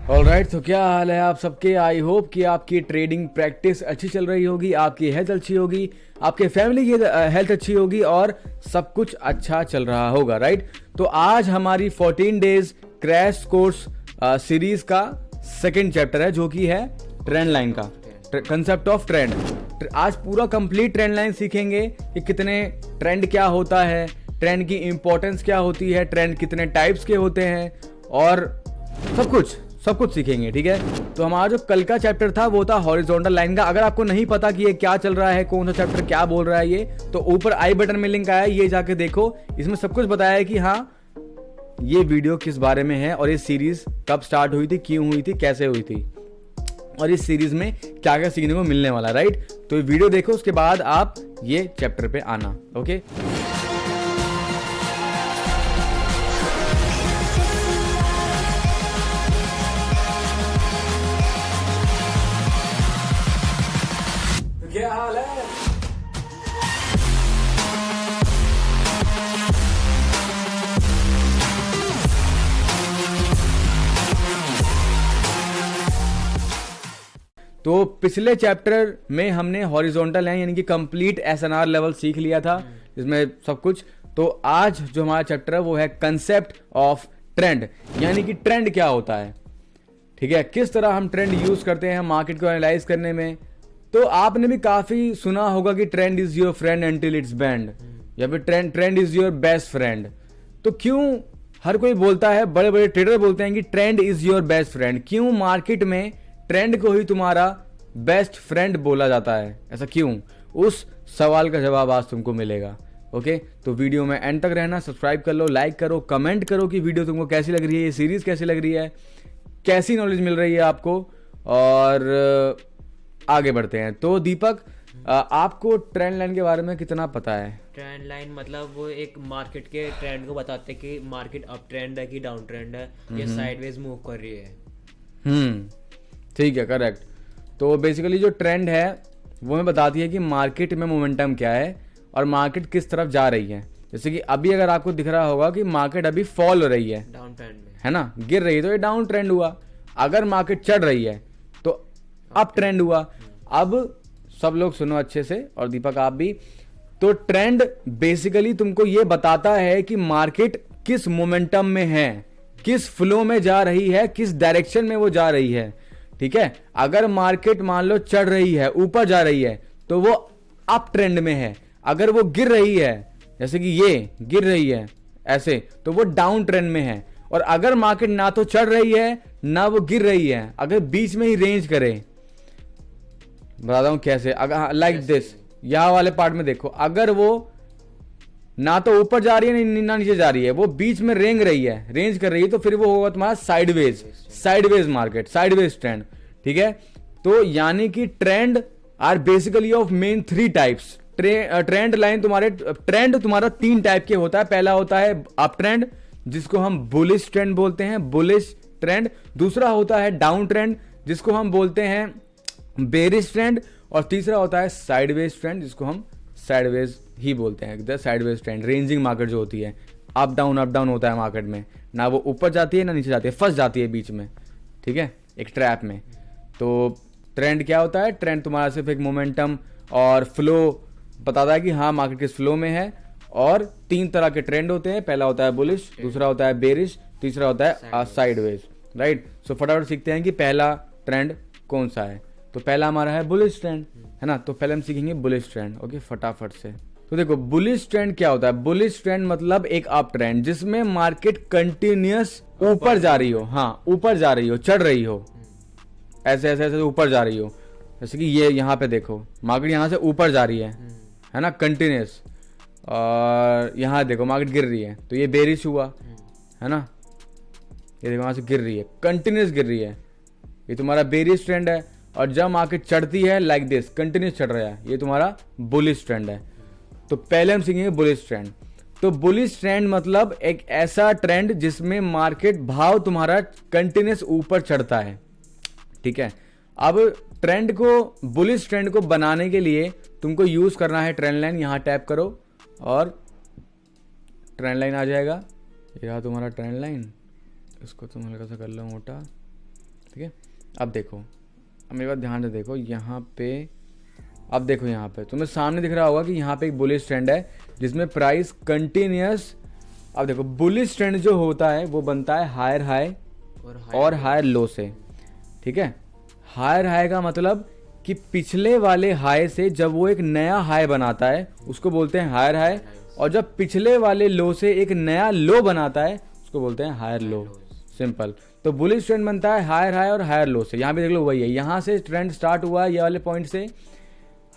Alright, तो क्या हाल है आप सबके। आई होप कि आपकी ट्रेडिंग प्रैक्टिस अच्छी चल रही होगी, आपकी हेल्थ अच्छी होगी, आपके फैमिली की हेल्थ अच्छी होगी और सब कुछ अच्छा चल रहा होगा। राइट, तो आज हमारी 14 डेज क्रैश कोर्स सीरीज का सेकेंड चैप्टर है, जो कि है ट्रेंड लाइन का कंसेप्ट ऑफ ट्रेंड। आज पूरा कंप्लीट ट्रेंड लाइन सीखेंगे कि कितने ट्रेंड क्या होता है, ट्रेंड की इंपॉर्टेंस क्या होती है, ट्रेंड कितने टाइप्स के होते हैं और सब कुछ सीखेंगे। ठीक है, तो हमारा जो कल का चैप्टर था वो था हॉरिजॉन्टल लाइन का। अगर आपको नहीं पता कि ये क्या चल रहा है, कौन सा चैप्टर क्या बोल रहा है, ये तो ऊपर आई बटन में लिंक आया है, ये जाके देखो। इसमें सब कुछ बताया है कि हाँ ये वीडियो किस बारे में है और ये सीरीज कब स्टार्ट हुई थी, क्यों हुई थी, कैसे हुई थी और इस सीरीज में क्या क्या सीखने को मिलने वाला। राइट, तो ये वीडियो देखो, उसके बाद आप ये चैप्टर पे आना। ओके, क्या हाल है। तो पिछले चैप्टर में हमने हॉरिजॉन्टल लाइन यानी कि कंप्लीट एसएनआर लेवल सीख लिया था, इसमें सब कुछ। तो आज जो हमारा चैप्टर है वो है कंसेप्ट ऑफ ट्रेंड, यानी कि ट्रेंड क्या होता है। ठीक है, किस तरह हम ट्रेंड यूज करते हैं मार्केट को एनालाइज करने में। तो आपने भी काफी सुना होगा कि trend is your friend until it's band, या फिर trend is your best friend. तो क्यों हर कोई बोलता है, बड़े बड़े ट्रेडर बोलते हैं कि trend is your best friend. क्यों मार्केट में ट्रेंड को ही तुम्हारा बेस्ट फ्रेंड बोला जाता है, ऐसा क्यों? उस सवाल का जवाब आज तुमको मिलेगा। ओके, तो वीडियो में एंड तक रहना, सब्सक्राइब कर लो, लाइक करो, कमेंट करो कि वीडियो तुमको कैसी लग रही है, ये सीरीज कैसी लग रही है, कैसी नॉलेज मिल रही है आपको। और आगे बढ़ते हैं। तो दीपक, आपको ट्रेंड लाइन के बारे में कितना पता है? ट्रेंड लाइन मतलब वो एक मार्केट के ट्रेंड को बताते हैं कि मार्केट अप ट्रेंड है कि डाउन ट्रेंड है या साइडवेज मूव कर रही है। ठीक है, करेक्ट। तो बेसिकली जो ट्रेंड है वो हमें बताती है कि मार्केट में मोमेंटम क्या है और मार्केट किस तरफ जा रही है। जैसे कि अभी अगर आपको दिख रहा होगा कि मार्केट अभी फॉल हो रही है, डाउन ट्रेंड में है ना, गिर रही है, तो ये डाउन ट्रेंड हुआ। अगर मार्केट चढ़ रही है तो अप ट्रेंड हुआ। अब सब लोग सुनो अच्छे से, और दीपक आप भी। तो ट्रेंड बेसिकली तुमको ये बताता है कि मार्केट किस मोमेंटम में है, किस फ्लो में जा रही है, किस डायरेक्शन में वो जा रही है। ठीक है, अगर मार्केट मान लो चढ़ रही है, ऊपर जा रही है, तो वो अप ट्रेंड में है। अगर वो गिर रही है, जैसे कि ये गिर रही है ऐसे, तो वो डाउन ट्रेंड में है। और अगर मार्केट ना तो चढ़ रही है ना वो गिर रही है, अगर बीच में ही रेंज करे, बताता हूं कैसे। अगर लाइक दिस, यहां वाले पार्ट में देखो, अगर वो ना तो ऊपर जा रही है ना नीचे जा रही है, वो बीच में रेंग रही है, रेंज कर रही है, तो फिर वो होगा तुम्हारा साइडवेज मार्केट, साइडवेज ट्रेंड। ठीक है, तो यानी कि trend are basically of main 3 types. Trend line trend तुम्हारा 3 टाइप के होता है। पहला होता है अप ट्रेंड, जिसको हम बुलिश ट्रेंड बोलते हैं, बुलिश ट्रेंड। दूसरा होता है डाउन ट्रेंड, जिसको हम बोलते हैं बेरिश ट्रेंड। और तीसरा होता है साइडवेज ट्रेंड, जिसको हम साइडवेज ही बोलते हैं, साइडवेज ट्रेंड। रेंजिंग मार्केट जो होती है, अप डाउन होता है मार्केट में, ना वो ऊपर जाती है ना नीचे जाती है, फंस जाती है बीच में। ठीक है, एक ट्रैप में। तो ट्रेंड क्या होता है? ट्रेंड तुम्हारा सिर्फ एक मोमेंटम और फ्लो बताता है कि हाँ मार्केट किस फ्लो में है। और 3 तरह के ट्रेंड होते हैं, पहला होता है बुलिश, दूसरा होता है बेरिश, तीसरा होता है साइडवेज। राइट, सो फटाफट सीखते हैं कि पहला ट्रेंड कौन सा है। तो पहला हमारा है बुलिश ट्रेंड, है ना। तो पहले हम सीखेंगे बुलिश ट्रेंड। ओके, फटाफट से। तो देखो, बुलिश ट्रेंड क्या होता है? बुलिश ट्रेंड मतलब एक अप ट्रेंड जिसमें मार्केट कंटिन्यूअस ऊपर जा रही हो। हाँ, ऊपर जा रही हो, चढ़ रही हो, ऐसे ऐसे ऐसे ऊपर जा रही हो। जैसे कि ये यहाँ पे देखो, मार्केट यहाँ से ऊपर जा रही है ना, कंटिन्यूस। और यहाँ देखो मार्केट गिर रही है, तो ये बेरिश हुआ, है ना। ये देखो वहां से गिर रही है, कंटिन्यूस गिर रही है, ये तुम्हारा बेरिश ट्रेंड है। और जब मार्केट चढ़ती है लाइक दिस, कंटिन्यूस चढ़ रहा है, ये तुम्हारा बुलिश ट्रेंड है। तो पहले हम सीखेंगे बुलिश ट्रेंड। तो बुलिश ट्रेंड मतलब एक ऐसा ट्रेंड जिसमें मार्केट भाव तुम्हारा कंटिन्यूस ऊपर चढ़ता है। ठीक है, अब ट्रेंड को, बुलिश ट्रेंड को बनाने के लिए तुमको यूज करना है ट्रेंड लाइन। यहां टैप करो और ट्रेंड लाइन आ जाएगा। यह तुम्हारा ट्रेंड लाइन, इसको तुम हल्का सा कर लो मोटा, ठीक है। अब देखो, अब मेरी बात ध्यान से देखो, यहाँ पे अब देखो, यहाँ पे तुम्हें सामने दिख रहा होगा कि यहाँ पे एक बुलिश ट्रेंड है जिसमें प्राइस कंटिन्यूस, अब देखो बुलिश ट्रेंड जो होता है वो बनता है हायर हाई और हायर लो से, ठीक है। हायर हाई का मतलब कि पिछले वाले हाई से जब वो एक नया हाई बनाता है उसको बोलते हैं हायर हाई, और जब पिछले वाले लो से एक नया लो बनाता है उसको बोलते हैं हायर लो। सिंपल। तो बुलिश ट्रेंड बनता है हायर हाई और हायर लो से। यहाँ पे देख लो वही है, यहाँ से ट्रेंड स्टार्ट हुआ ये वाले पॉइंट से,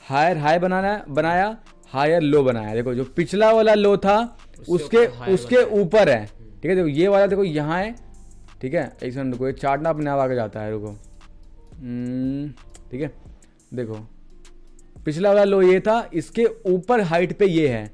हायर हाई बनाया, हायर लो बनाया। देखो जो पिछला वाला लो था उसके ऊपर है, ठीक है। देखो ये वाला देखो यहाँ है, ठीक है। एक सेकंड रुको, चार्ट ना अपने आप आगे जाता है, रुको, ठीक है। देखो पिछला वाला लो ये था, इसके ऊपर हाइट पे ये है,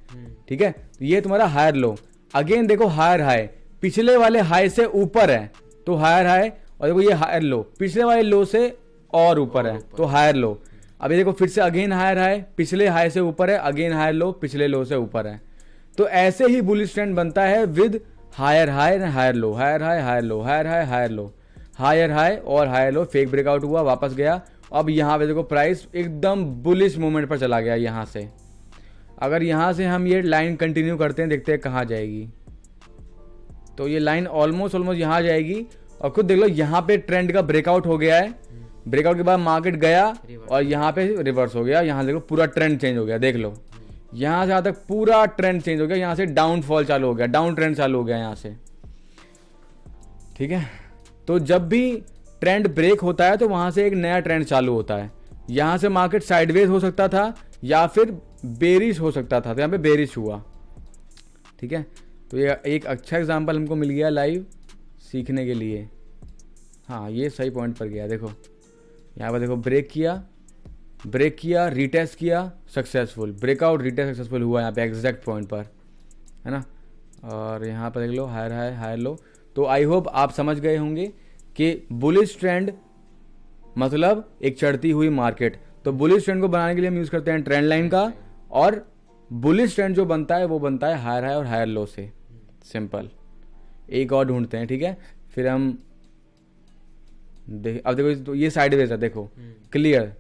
ठीक है। तो ये तुम्हारा हायर लो। अगेन देखो हायर हाई, पिछले वाले हाई से ऊपर है तो हायर हाई, और देखो ये हायर लो, पिछले वाले लो से और ऊपर है तो हायर लो। अभी देखो फिर से अगेन हायर हाई, पिछले हाई से ऊपर है, अगेन हायर लो, पिछले लो से ऊपर है। तो ऐसे ही बुलिश ट्रेंड बनता है with higher high and higher low, higher high higher low, higher high higher low, higher high और हायर लो। फेक ब्रेकआउट हुआ, वापस गया। अब यहाँ पे देखो प्राइस एकदम बुलिश मूवमेंट पर चला गया यहाँ से। अगर यहाँ से हम ये लाइन कंटिन्यू करते हैं, देखते हैं कहाँ जाएगी। तो ये लाइन ऑलमोस्ट यहाँ जाएगी, और खुद देख लो यहाँ पे ट्रेंड का ब्रेकआउट हो गया है। ब्रेकआउट के बाद मार्केट गया और यहाँ पे रिवर्स हो गया। यहाँ देखो पूरा ट्रेंड चेंज हो गया, देख लो यहाँ से यहाँ तक पूरा ट्रेंड चेंज हो गया। यहाँ से डाउनफॉल चालू हो गया, डाउन ट्रेंड चालू हो गया यहाँ से, ठीक है। तो जब भी ट्रेंड ब्रेक होता है तो वहां से एक नया ट्रेंड चालू होता है। यहाँ से मार्केट साइडवेज हो सकता था या फिर बेरिश हो सकता था, तो यहाँ पे बेरिश हुआ, ठीक है। तो ये एक अच्छा एग्जांपल हमको मिल गया लाइव सीखने के लिए। हाँ ये सही पॉइंट पर गया। देखो यहाँ पर देखो ब्रेक किया, रीटेस्ट किया, सक्सेसफुल ब्रेकआउट, रीटेस्ट सक्सेसफुल हुआ यहाँ पे एग्जैक्ट पॉइंट पर, है ना। और यहाँ पर देख लो हायर हाई हायर लो। तो आई होप आप समझ गए होंगे कि बुलिश ट्रेंड मतलब एक चढ़ती हुई मार्केट। तो बुलिश ट्रेंड को बनाने के लिए हम यूज करते हैं ट्रेंड लाइन का, और बुलिश ट्रेंड जो बनता है वो बनता है हायर हाई और हायर लो से। सिंपल। एक और ढूंढते हैं, ठीक है। फिर हम अब देखो तो ये साइडवेज है, देखो क्लियर,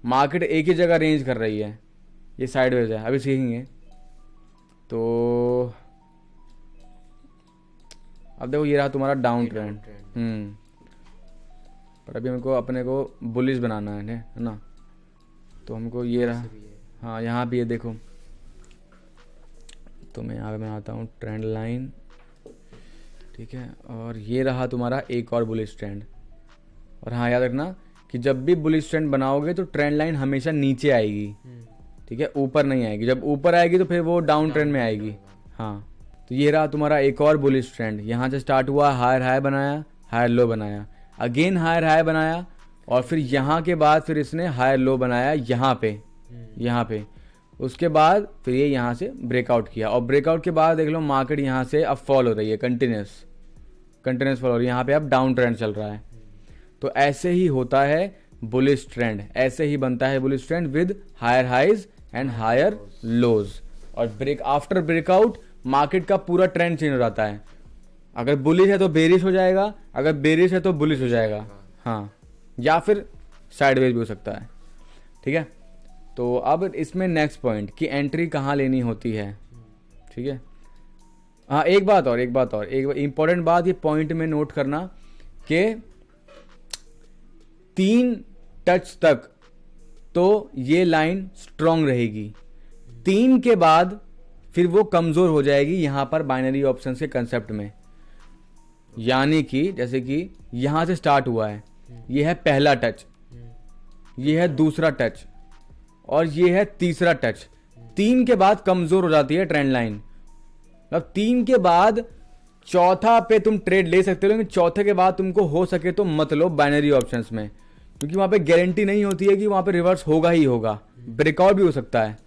मार्केट एक ही जगह रेंज कर रही है, ये साइडवेज है। अभी सीखेंगे तो अब देखो ये रहा तुम्हारा डाउन ट्रेंड। पर अभी हमको अपने को बुलिश बनाना है ना। तो हमको ये रहा, हाँ यहाँ भी ये देखो। तो मैं यहाँ पे बनाता हूँ ट्रेंड लाइन, ठीक है। और ये रहा तुम्हारा एक और बुलिश ट्रेंड। और हाँ याद रखना कि जब भी बुलिश ट्रेंड बनाओगे तो ट्रेंड लाइन हमेशा नीचे आएगी, ठीक है, ऊपर नहीं आएगी। जब ऊपर आएगी तो फिर वो डाउन ट्रेंड में आएगी। हाँ तो ये रहा तुम्हारा एक और बुलिश ट्रेंड। यहाँ से स्टार्ट हुआ, हायर हाई बनाया, हायर लो बनाया, अगेन हायर हाई बनाया, और फिर यहाँ के बाद फिर इसने हायर लो बनाया यहाँ पे। उसके बाद फिर ये यहाँ से ब्रेकआउट किया, और ब्रेकआउट के बाद देख लो मार्केट यहाँ से अब फॉल हो रही है, कंटिन्यूस फॉल हो रही है। यहाँ पे अब डाउन ट्रेंड चल रहा है। तो ऐसे ही होता है बुलिश ट्रेंड, ऐसे ही बनता है bullish trend with higher highs and higher lows. और आफ्टर ब्रेकआउट मार्केट का पूरा ट्रेंड चेंज हो जाता है। अगर बुलिश है तो बेरिश हो जाएगा, अगर बेरिश है तो बुलिश हो जाएगा, हाँ, या फिर साइडवेज भी हो सकता है, ठीक है। तो अब इसमें नेक्स्ट पॉइंट कि एंट्री कहाँ लेनी होती है, ठीक है। हाँ एक बात और एक इंपॉर्टेंट बात, ये पॉइंट में नोट करना कि 3 टच तक तो ये लाइन स्ट्रॉन्ग रहेगी, 3 के बाद फिर वो कमजोर हो जाएगी यहां पर बाइनरी ऑप्शन के कंसेप्ट में। यानी कि जैसे कि यहां से स्टार्ट हुआ है, ये है पहला टच, ये है दूसरा टच, और ये है तीसरा टच। 3 के बाद कमजोर हो जाती है ट्रेंड लाइन। मतलब 3 के बाद चौथा पे तुम ट्रेड ले सकते हो, लेकिन चौथे के बाद तुमको हो सके तो मत लो बाइनरी ऑप्शंस में, क्योंकि वहां पे गारंटी नहीं होती है कि वहां पे रिवर्स होगा ही होगा, ब्रेकआउट भी हो सकता है,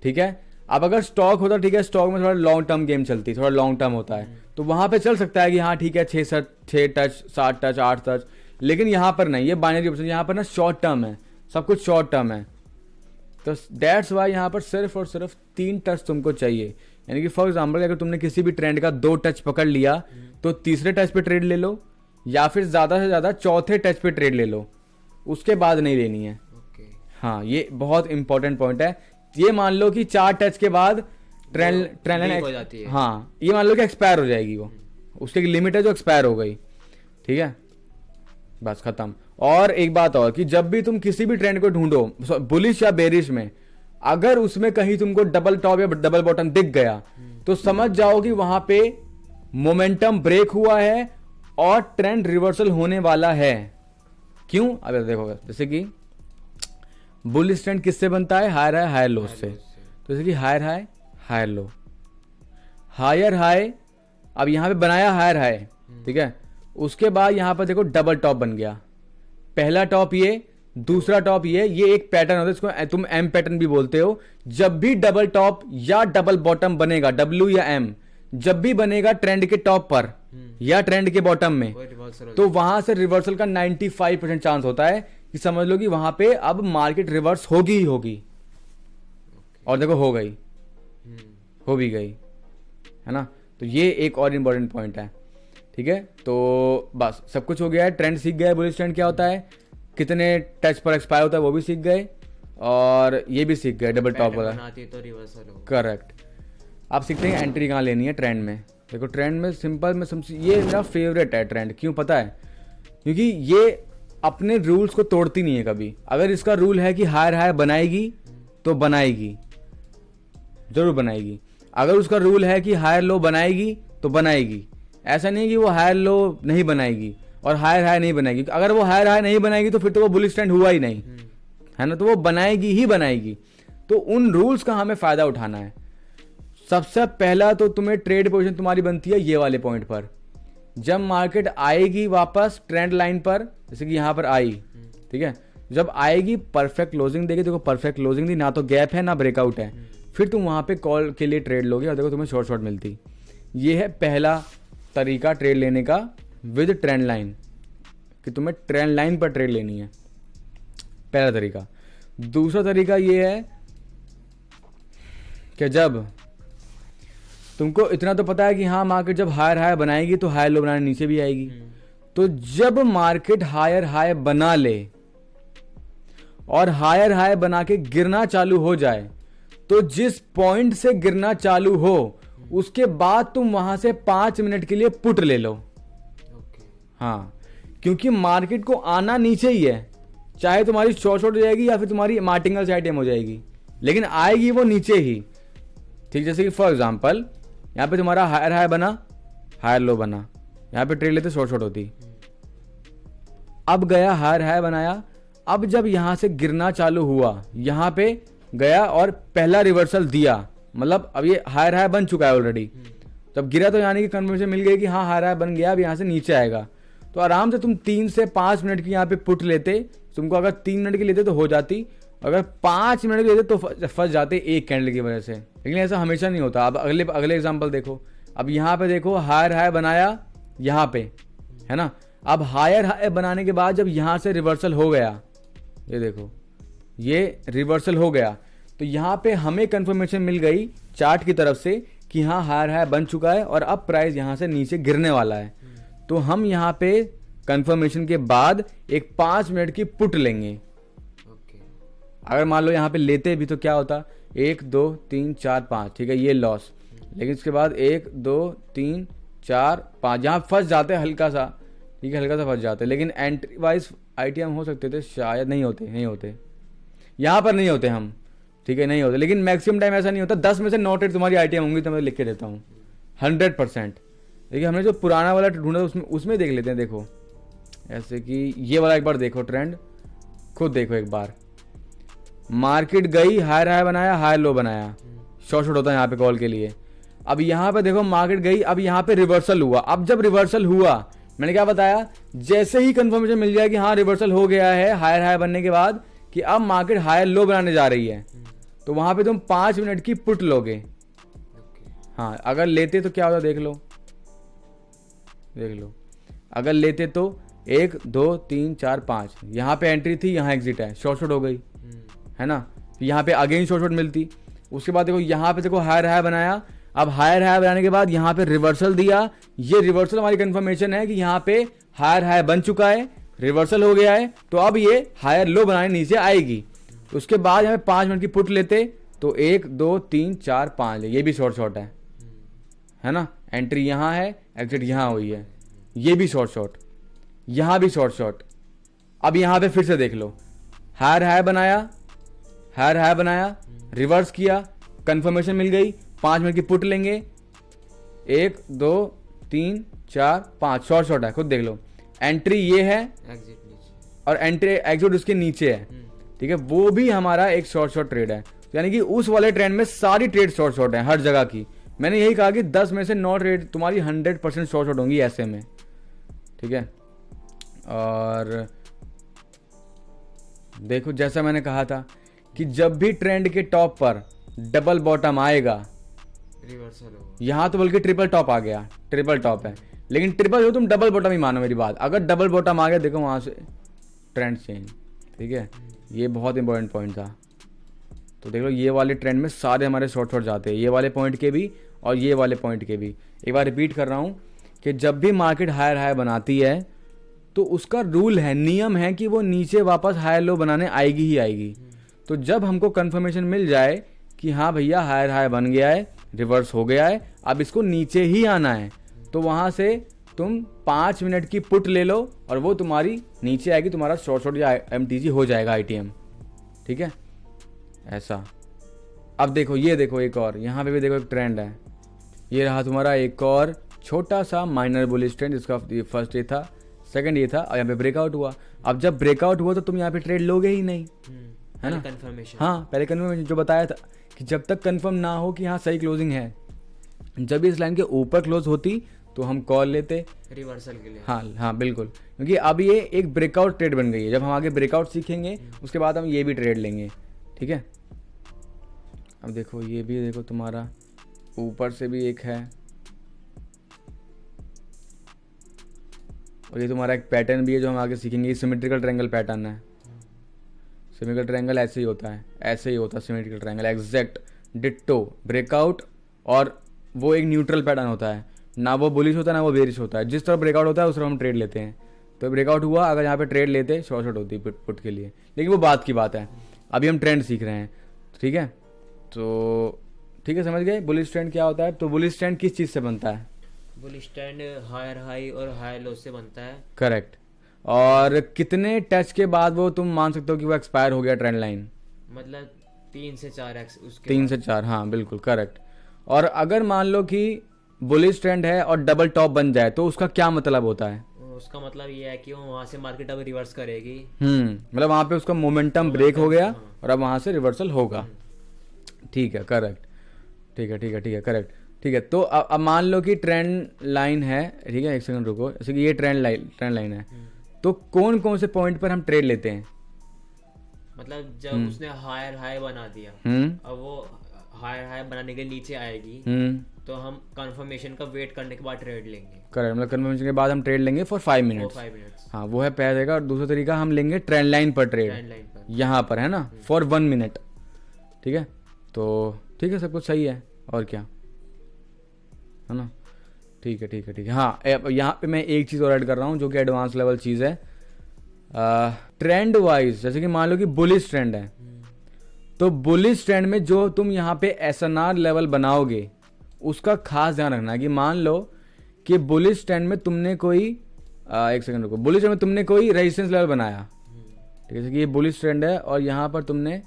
ठीक है। अब अगर स्टॉक होता, ठीक है, स्टॉक में थोड़ा लॉन्ग टर्म गेम चलती है, थोड़ा लॉन्ग टर्म होता है, तो वहां पे चल सकता है कि हाँ ठीक है 6 टच 7 टच 8 टच, लेकिन यहाँ पर नहीं, ये बाइनरी ऑप्शन, यहाँ पर ना शॉर्ट टर्म है, सब कुछ शॉर्ट टर्म है। तो दैट्स वाई यहाँ पर सिर्फ और सिर्फ 3 टच तुमको चाहिए। यानी कि फॉर एग्जाम्पल अगर तुमने किसी भी ट्रेंड का 2 टच पकड़ लिया तो तीसरे टच पे ट्रेड ले लो, या फिर ज़्यादा से ज़्यादा चौथे टच पे ट्रेड ले लो, उसके बाद नहीं लेनी है। ओके। हाँ, ये बहुत इंपॉर्टेंट पॉइंट है। ये मान लो कि 4 टच के बाद ट्रेंड break हो जाती लाइन, है। हाँ ये मान लो कि एक्सपायर हो जाएगी, वो उसकी लिमिट है जो एक्सपायर हो गई, ठीक है, बस खत्म। और एक बात और कि जब भी तुम किसी भी ट्रेंड को ढूंढो बुलिश या बेरिश में, अगर उसमें कहीं तुमको डबल टॉप या डबल बॉटम दिख गया तो समझ जाओ कि वहां पे मोमेंटम ब्रेक हुआ है और ट्रेंड रिवर्सल होने वाला है। क्यों? अब देखो, जैसे कि बुलिश ट्रेंड किससे बनता है? हायर हाई हायर लो से। तो जैसे कि higher high higher low, higher high, अब यहां पे बनाया हायर हाई, ठीक है, उसके बाद यहां पर देखो डबल टॉप बन गया, पहला टॉप ये, दूसरा टॉप ये एक पैटर्न होता है, इसको तुम एम पैटर्न भी बोलते हो। जब भी डबल टॉप या डबल बॉटम बनेगा, डब्ल्यू या एम, जब भी बनेगा ट्रेंड के टॉप पर या ट्रेंड के बॉटम में, वो reversal हो तो वहां से रिवर्सल का 95% चांस होता है कि समझ लो कि वहां पे अब मार्केट रिवर्स होगी ही होगी। और देखो हो गई, हो भी गई, है ना। तो ये एक और इम्पोर्टेंट पॉइंट है, ठीक है। तो बस सब कुछ हो गया है, ट्रेंड सीख गए, बुलिश ट्रेंड क्या होता है, कितने टच पर एक्सपायर होता है वो भी सीख गए, और ये भी सीख गए डबल टॉप वाला, बनाती है तो रिवर्सल हो। करेक्ट। आप सीखते हैं एंट्री कहाँ लेनी है ट्रेंड में। देखो ट्रेंड में सिंपल में ये मेरा फेवरेट है ट्रेंड, क्यों पता है? क्योंकि ये अपने रूल्स को तोड़ती नहीं है कभी। अगर इसका रूल है कि हायर हाई बनाएगी तो बनाएगी, जरूर बनाएगी। अगर उसका रूल है कि हायर लो बनाएगी तो बनाएगी। ऐसा नहीं कि वो हायर लो नहीं बनाएगी और हायर हाई नहीं बनाएगी। अगर वो हायर हाई नहीं बनाएगी तो फिर तो वो बुलिश ट्रेंड हुआ ही नहीं, है ना। तो वो बनाएगी ही बनाएगी। तो उन रूल्स का हमें फायदा उठाना है। सबसे पहला तो तुम्हें ट्रेड पोजीशन तुम्हारी बनती है ये वाले पॉइंट पर, जब मार्केट आएगी वापस ट्रेंड लाइन पर, जैसे कि यहां पर आई, ठीक है, जब आएगी परफेक्ट क्लोजिंग देगी, देखो परफेक्ट क्लोजिंग दी, ना तो गैप है ना ब्रेकआउट है, फिर तुम वहां पे कॉल के लिए ट्रेड लोगे और देखो तुम्हें शॉर्ट मिलती। ये है पहला तरीका ट्रेड लेने का विद ट्रेंड लाइन, कि तुम्हें ट्रेंड लाइन पर ट्रेड लेनी है, पहला तरीका। दूसरा तरीका ये है कि जब तुमको इतना तो पता है कि हाँ मार्केट जब हायर हाई बनाएगी तो हायर लो बनाने नीचे भी आएगी, तो जब मार्केट हायर हाई बना ले और हायर हाई बना के गिरना चालू हो जाए, तो जिस पॉइंट से गिरना चालू हो उसके बाद तुम वहां से 5 मिनट के लिए पुट ले लो। हाँ, क्योंकि मार्केट को आना नीचे ही है, चाहे तुम्हारी शॉर्ट हो जाएगी या फिर तुम्हारी मार्टिंगल से आइटम हो जाएगी, लेकिन आएगी वो नीचे ही, ठीक। जैसे कि फॉर एग्जांपल यहाँ पे तुम्हारा हायर हाई बना, हायर लो बना, यहाँ पे ट्रेड लेते शॉर्ट होती, अब गया हायर हाई बनाया, अब जब यहां से गिरना चालू हुआ, यहां पे गया और पहला रिवर्सल दिया, मतलब अब ये हायर हाई बन चुका है ऑलरेडी, जब गिरा तो यानी कि कन्फर्मेशन मिल गई कि हाँ हायर हाई बन गया, अब यहां से नीचे आएगा, तो आराम से तुम 3 से 5 मिनट की यहाँ पे पुट लेते। तुमको अगर 3 मिनट की लेते तो हो जाती, अगर 5 मिनट की लेते तो फंस जाते एक कैंडल की वजह से। लेकिन ऐसा हमेशा नहीं होता। अब अगले एग्जांपल देखो, अब यहाँ पे देखो हायर हाई बनाया यहाँ पे, है ना। अब हायर हाई बनाने के बाद जब यहाँ से रिवर्सल हो गया, ये देखो ये रिवर्सल हो गया, तो यहाँ पे हमें कंफर्मेशन मिल गई चार्ट की तरफ से कि हाँ हायर हाई बन चुका है और अब प्राइस यहाँ से नीचे गिरने वाला है। तो हम यहाँ पे कंफर्मेशन के बाद एक 5 मिनट की पुट लेंगे। अगर मान लो यहाँ पे लेते भी तो क्या होता, 1 2 3 4 5, ठीक है, ये लॉस, लेकिन उसके बाद 1 2 3 4 5 यहाँ फंस जाते हल्का सा, ठीक है, हल्का सा फंस जाते, लेकिन एंट्री वाइज आईटीएम हो सकते थे, शायद नहीं होते यहाँ पर नहीं होते हम, ठीक है, नहीं होते, लेकिन मैक्सिमम टाइम ऐसा नहीं होता। 10 में से 9 ट्रेड तुम्हारी आईटीएम होंगी तो मैं लिख के देता हूँ 100%। देखिए हमने जो पुराना वाला ढूंढा उसमें देख लेते हैं। देखो ऐसे कि ये वाला एक बार देखो ट्रेंड, खुद देखो एक बार, मार्केट गई, हायर हाई बनाया, हायर लो बनाया, शॉर्ट होता है यहाँ पे कॉल के लिए। अब यहाँ पे देखो मार्केट गई, अब यहाँ पे रिवर्सल हुआ। अब जब रिवर्सल हुआ, मैंने क्या बताया, जैसे ही कंफर्मेशन मिल जाए कि हाँ रिवर्सल हो गया है हायर हाई बनने के बाद, कि अब मार्केट हायर लो बनाने जा रही है, तो वहां पे तुम 5 मिनट की पुट लोगे। हाँ, अगर लेते तो क्या होता देख लो, अगर लेते तो 1 2 3 4 5, यहाँ पे एंट्री थी, यहाँ एग्जिट है, शॉर्ट हो गई, है ना। यहाँ पे अगेन शॉर्ट मिलती। उसके बाद देखो यहाँ पे देखो हायर हाई बनाया, अब हायर हाई बनाने के बाद यहाँ पे रिवर्सल दिया। ये रिवर्सल हमारी कंफर्मेशन है कि यहाँ पे हायर हाई बन चुका है, रिवर्सल हो गया है, तो अब ये हायर लो बनाने नीचे आएगी। तो उसके बाद हमें 5 मिनट की पुट लेते तो 1 2 3 4 5, ये भी शॉर्ट है ना। एंट्री यहाँ है, एग्जिट यहाँ हुई है, ये भी शॉर्ट, यहाँ भी शॉर्ट। अब यहाँ पे फिर से देख लो, हायर हाई बनाया, रिवर्स किया, कंफर्मेशन मिल गई, 5 मिनट की पुट लेंगे, 1 2 3 4 5, शॉर्ट है, खुद देख लो। एंट्री ये है एग्जिट नीचे और एंट्री एग्जिट उसके नीचे है, ठीक है, वो भी हमारा एक शॉर्ट ट्रेड है। यानी कि उस वाले ट्रेंड में सारी ट्रेड शॉर्ट है हर जगह की। मैंने यही कहा कि 10 में से 9 ट्रेड तुम्हारी 100% शॉर्ट होंगी ऐसे में, ठीक है। और देखो जैसा मैंने कहा था कि जब भी ट्रेंड के टॉप पर डबल बॉटम आएगा, रिवर्सल होगा, यहां तो बल्कि ट्रिपल टॉप आ गया, ट्रिपल टॉप है, लेकिन ट्रिपल हो तुम डबल बॉटम ही मानो मेरी बात। अगर डबल बॉटम आ गया, देखो वहां से ट्रेंड चेंज, ठीक है, ये बहुत इंपॉर्टेंट पॉइंट था। तो देख लो ये वाले ट्रेंड में सारे हमारे शॉर्ट जाते हैं, ये वाले पॉइंट के भी और ये वाले पॉइंट के भी। एक बार रिपीट कर रहा हूं कि जब भी मार्केट हायर हाई बनाती है तो उसका रूल है, नियम है कि वो नीचे वापस हायर लो बनाने आएगी ही आएगी। तो जब हमको कंफर्मेशन मिल जाए कि हाँ भैया हायर हाई बन गया है, रिवर्स हो गया है, अब इसको नीचे ही आना है, तो वहां से तुम 5 मिनट की पुट ले लो और वो तुम्हारी नीचे आएगी, तुम्हारा शॉर्ट या MTG हो जाएगा ITM, ठीक है, ऐसा। अब देखो ये देखो एक और, यहाँ पे भी देखो एक ट्रेंड है, ये रहा तुम्हारा एक और छोटा सा माइनर बुलिश ट्रेंड, जिसका फर्स्ट ये था, सेकंड ये था, और यहाँ पे ब्रेकआउट हुआ। अब जब ब्रेकआउट हुआ तो तुम यहाँ पे ट्रेड लोगे ही नहीं, है ना, कंफर्मेशन। हाँ, पहले कंफर्मेशन जो बताया था कि जब तक कंफर्म ना हो कि हाँ सही क्लोजिंग है, जब इस लाइन के ऊपर क्लोज होती तो हम कॉल लेते रिवर्सल के लिए। हाँ बिल्कुल, क्योंकि अब ये एक ब्रेकआउट ट्रेड बन गई है। जब हम आगे ब्रेकआउट सीखेंगे उसके बाद हम ये भी ट्रेड लेंगे, ठीक है। अब देखो ये भी देखो तुम्हारा ऊपर से भी एक है, और ये तुम्हारा एक पैटर्न भी है जो हम आगे सीखेंगे। ये सिमेट्रिकल ट्रायंगल पैटर्न है। सिमेट्रिकल ट्रायंगल ऐसे ही होता है, ऐसे ही होता है symmetrical triangle, exact ditto breakout, और वो एक न्यूट्रल पैटर्न होता है, ना वो बुलिश होता है ना वो बेरिश होता है। जिस तरह ब्रेकआउट होता है उस तरह हम ट्रेड लेते हैं। तो ब्रेकआउट हुआ, अगर यहाँ पे ट्रेड लेते शॉर्ट होती पुट के लिए, लेकिन वो बात की बात है, अभी हम ट्रेंड सीख रहे हैं, ठीक है। तो ठीक है, समझ गए बुलिश ट्रेंड क्या होता है। तो बुलिश ट्रेंड किस चीज़ से बनता है? बुलिश ट्रेंड हायर हाई और हायर लो से बनता है। करेक्ट। और कितने टच के बाद वो तुम मान सकते हो कि वो एक्सपायर हो गया ट्रेंड लाइन? मतलब 3 से 4x उसके 3 से 4, हाँ बिल्कुल करेक्ट। और अगर मान लो कि बुलिश ट्रेंड है और डबल टॉप बन जाए तो उसका क्या मतलब होता है? उसका मतलब ये है कि वो वहां से मार्केट अब रिवर्स करेगी। मतलब वहां पे उसका मोमेंटम ब्रेक हो गया और अब वहां से रिवर्सल होगा। ठीक है, करेक्ट, ठीक है ठीक है ठीक है, करेक्ट, ठीक है। तो अब मान लो कि ट्रेंड लाइन है, ठीक है, एक सेकंड रुको, जैसे कि ये ट्रेंड लाइन है, तो कौन कौन से पॉइंट पर हम ट्रेड लेते हैं? मतलब जब उसने हायर हाई बना दिया, अब वो हायर हाई बनाने के लिए नीचे आएगी, तो हम कंफर्मेशन का वेट करने के बाद ट्रेड लेंगे। करेक्ट, मतलब कंफर्मेशन के बाद हम ट्रेड लेंगे फॉर 5 मिनट्स। हाँ, वो है पहला तरीका। और दूसरा तरीका हम लेंगे ट्रेंड लाइन पर ट्रेड, यहाँ पर है ना, फॉर 1 मिनट, ठीक है। तो ठीक है, सब कुछ सही है, और क्या है ना, ठीक है ठीक है ठीक है। हाँ, यहाँ पे मैं एक चीज़ और ऐड कर रहा हूँ जो कि एडवांस लेवल चीज़ है। ट्रेंड वाइज, जैसे कि मान लो कि बुलिश ट्रेंड है, तो बुलिश ट्रेंड में जो तुम यहाँ पे SNR लेवल बनाओगे उसका खास ध्यान रखना कि मान लो कि बुलिश ट्रेंड में तुमने कोई एक सेकंड रुको, बुलिश ट्रेंड में तुमने कोई रेजिस्टेंस लेवल बनाया, ठीक है, जैसे कि ये बुलिश ट्रेंड है और यहाँ पर तुमने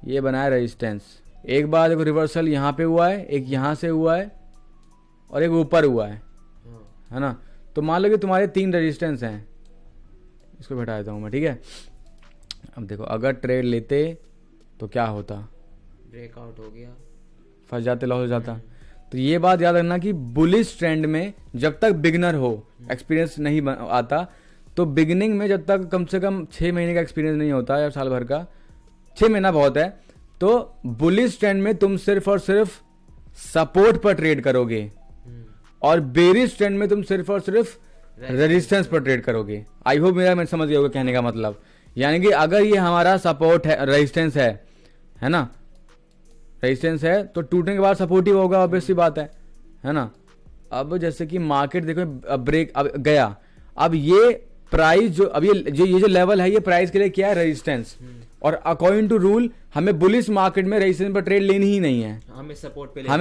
ये बनाया रेजिस्टेंस। एक बार देखो रिवर्सल यहाँ पे हुआ है, एक यहाँ से हुआ है और एक ऊपर हुआ है ना। तो मान लो कि तुम्हारे 3 रेजिस्टेंस हैं, इसको बैठा देता हूँ मैं, ठीक है। अब देखो अगर ट्रेड लेते तो क्या होता? ब्रेकआउट हो गया, फंस जाते, लॉस हो जाता। तो ये बात याद रखना कि बुलिश ट्रेंड में जब तक बिगनर हो, एक्सपीरियंस नहीं आता, तो बिगिनिंग में जब तक कम से कम 6 महीने का एक्सपीरियंस नहीं होता या साल भर का, 6 महीना बहुत है, तो बुलिश ट्रेंड में तुम सिर्फ और सिर्फ सपोर्ट पर ट्रेड करोगे और बेरिश ट्रेंड में तुम सिर्फ और सिर्फ रेजिस्टेंस पर ट्रेड करोगे। आई होप मैं समझ गया होगा कहने का मतलब। यानी कि अगर ये हमारा सपोर्ट है, रेजिस्टेंस है ना, रेजिस्टेंस है तो टूटने के बाद सपोर्ट ही होगा, ऑब्वियस सी बात है ना। अब जैसे कि मार्केट देखो ब्रेक अब गया, अब ये प्राइस जो अब ये जो लेवल है, ये प्राइस के लिए क्या है, रेजिस्टेंस। और अकॉर्डिंग टू रूल हमें बुलिश मार्केट में रेजिस्टेंस पर ट्रेड लेनी ही नहीं है, हमें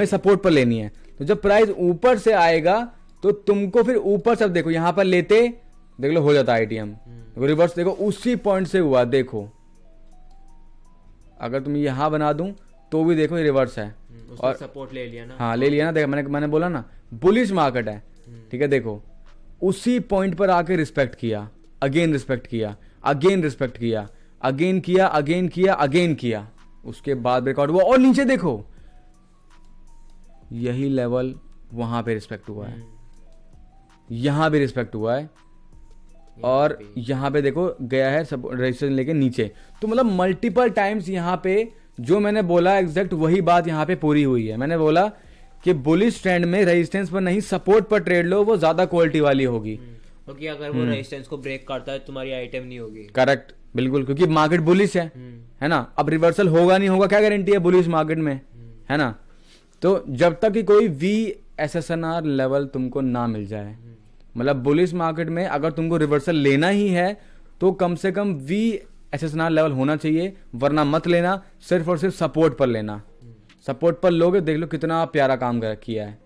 सपोर्ट पर लेनी है। तो जब प्राइस ऊपर से आएगा तो तुमको फिर ऊपर से, देखो यहां पर लेते देख लो हो जाता है आईटीएम, देखो रिवर्स देखो उसी पॉइंट से हुआ। देखो अगर तुम यहां बना दूं तो भी देखो ये रिवर्स है और सपोर्ट ले लिया ना। हाँ ले लिया ना, देखो मैंने बोला ना बुलिश मार्केट है, ठीक है। देखो उसी पॉइंट पर आके रिस्पेक्ट किया, अगेन रिस्पेक्ट किया, अगेन रिस्पेक्ट किया, अगेन किया, अगेन किया, अगेन किया, उसके बाद ब्रेकआउट हुआ और नीचे देखो यही लेवल वहां पे रिस्पेक्ट हुआ है, यहां भी रिस्पेक्ट हुआ है और यहां पे देखो गया है सब रेजिस्टेंस लेके नीचे। तो मतलब मल्टीपल टाइम्स यहां पे जो मैंने बोला एग्जैक्ट वही बात यहां पे पूरी हुई है। मैंने बोला कि बुलिश ट्रेंड में रेजिस्टेंस पर नहीं सपोर्ट पर ट्रेड लो, वो ज्यादा क्वालिटी वाली होगी, क्योंकि अगर वो रेजिस्टेंस को ब्रेक करता है तुम्हारी आइटम नहीं होगी। करेक्ट, बिल्कुल, क्योंकि मार्केट बुलिश है ना। अब रिवर्सल होगा नहीं होगा क्या गारंटी है बुलिश मार्केट में, है ना। तो जब तक कि कोई VSSNR लेवल तुमको ना मिल जाए, मतलब बुलिश मार्केट में अगर तुमको रिवर्सल लेना ही है तो कम से कम VSSNR लेवल होना चाहिए, वरना मत लेना, सिर्फ और सिर्फ सपोर्ट पर लेना। सपोर्ट पर लोगे, देख लो कितना प्यारा काम किया है,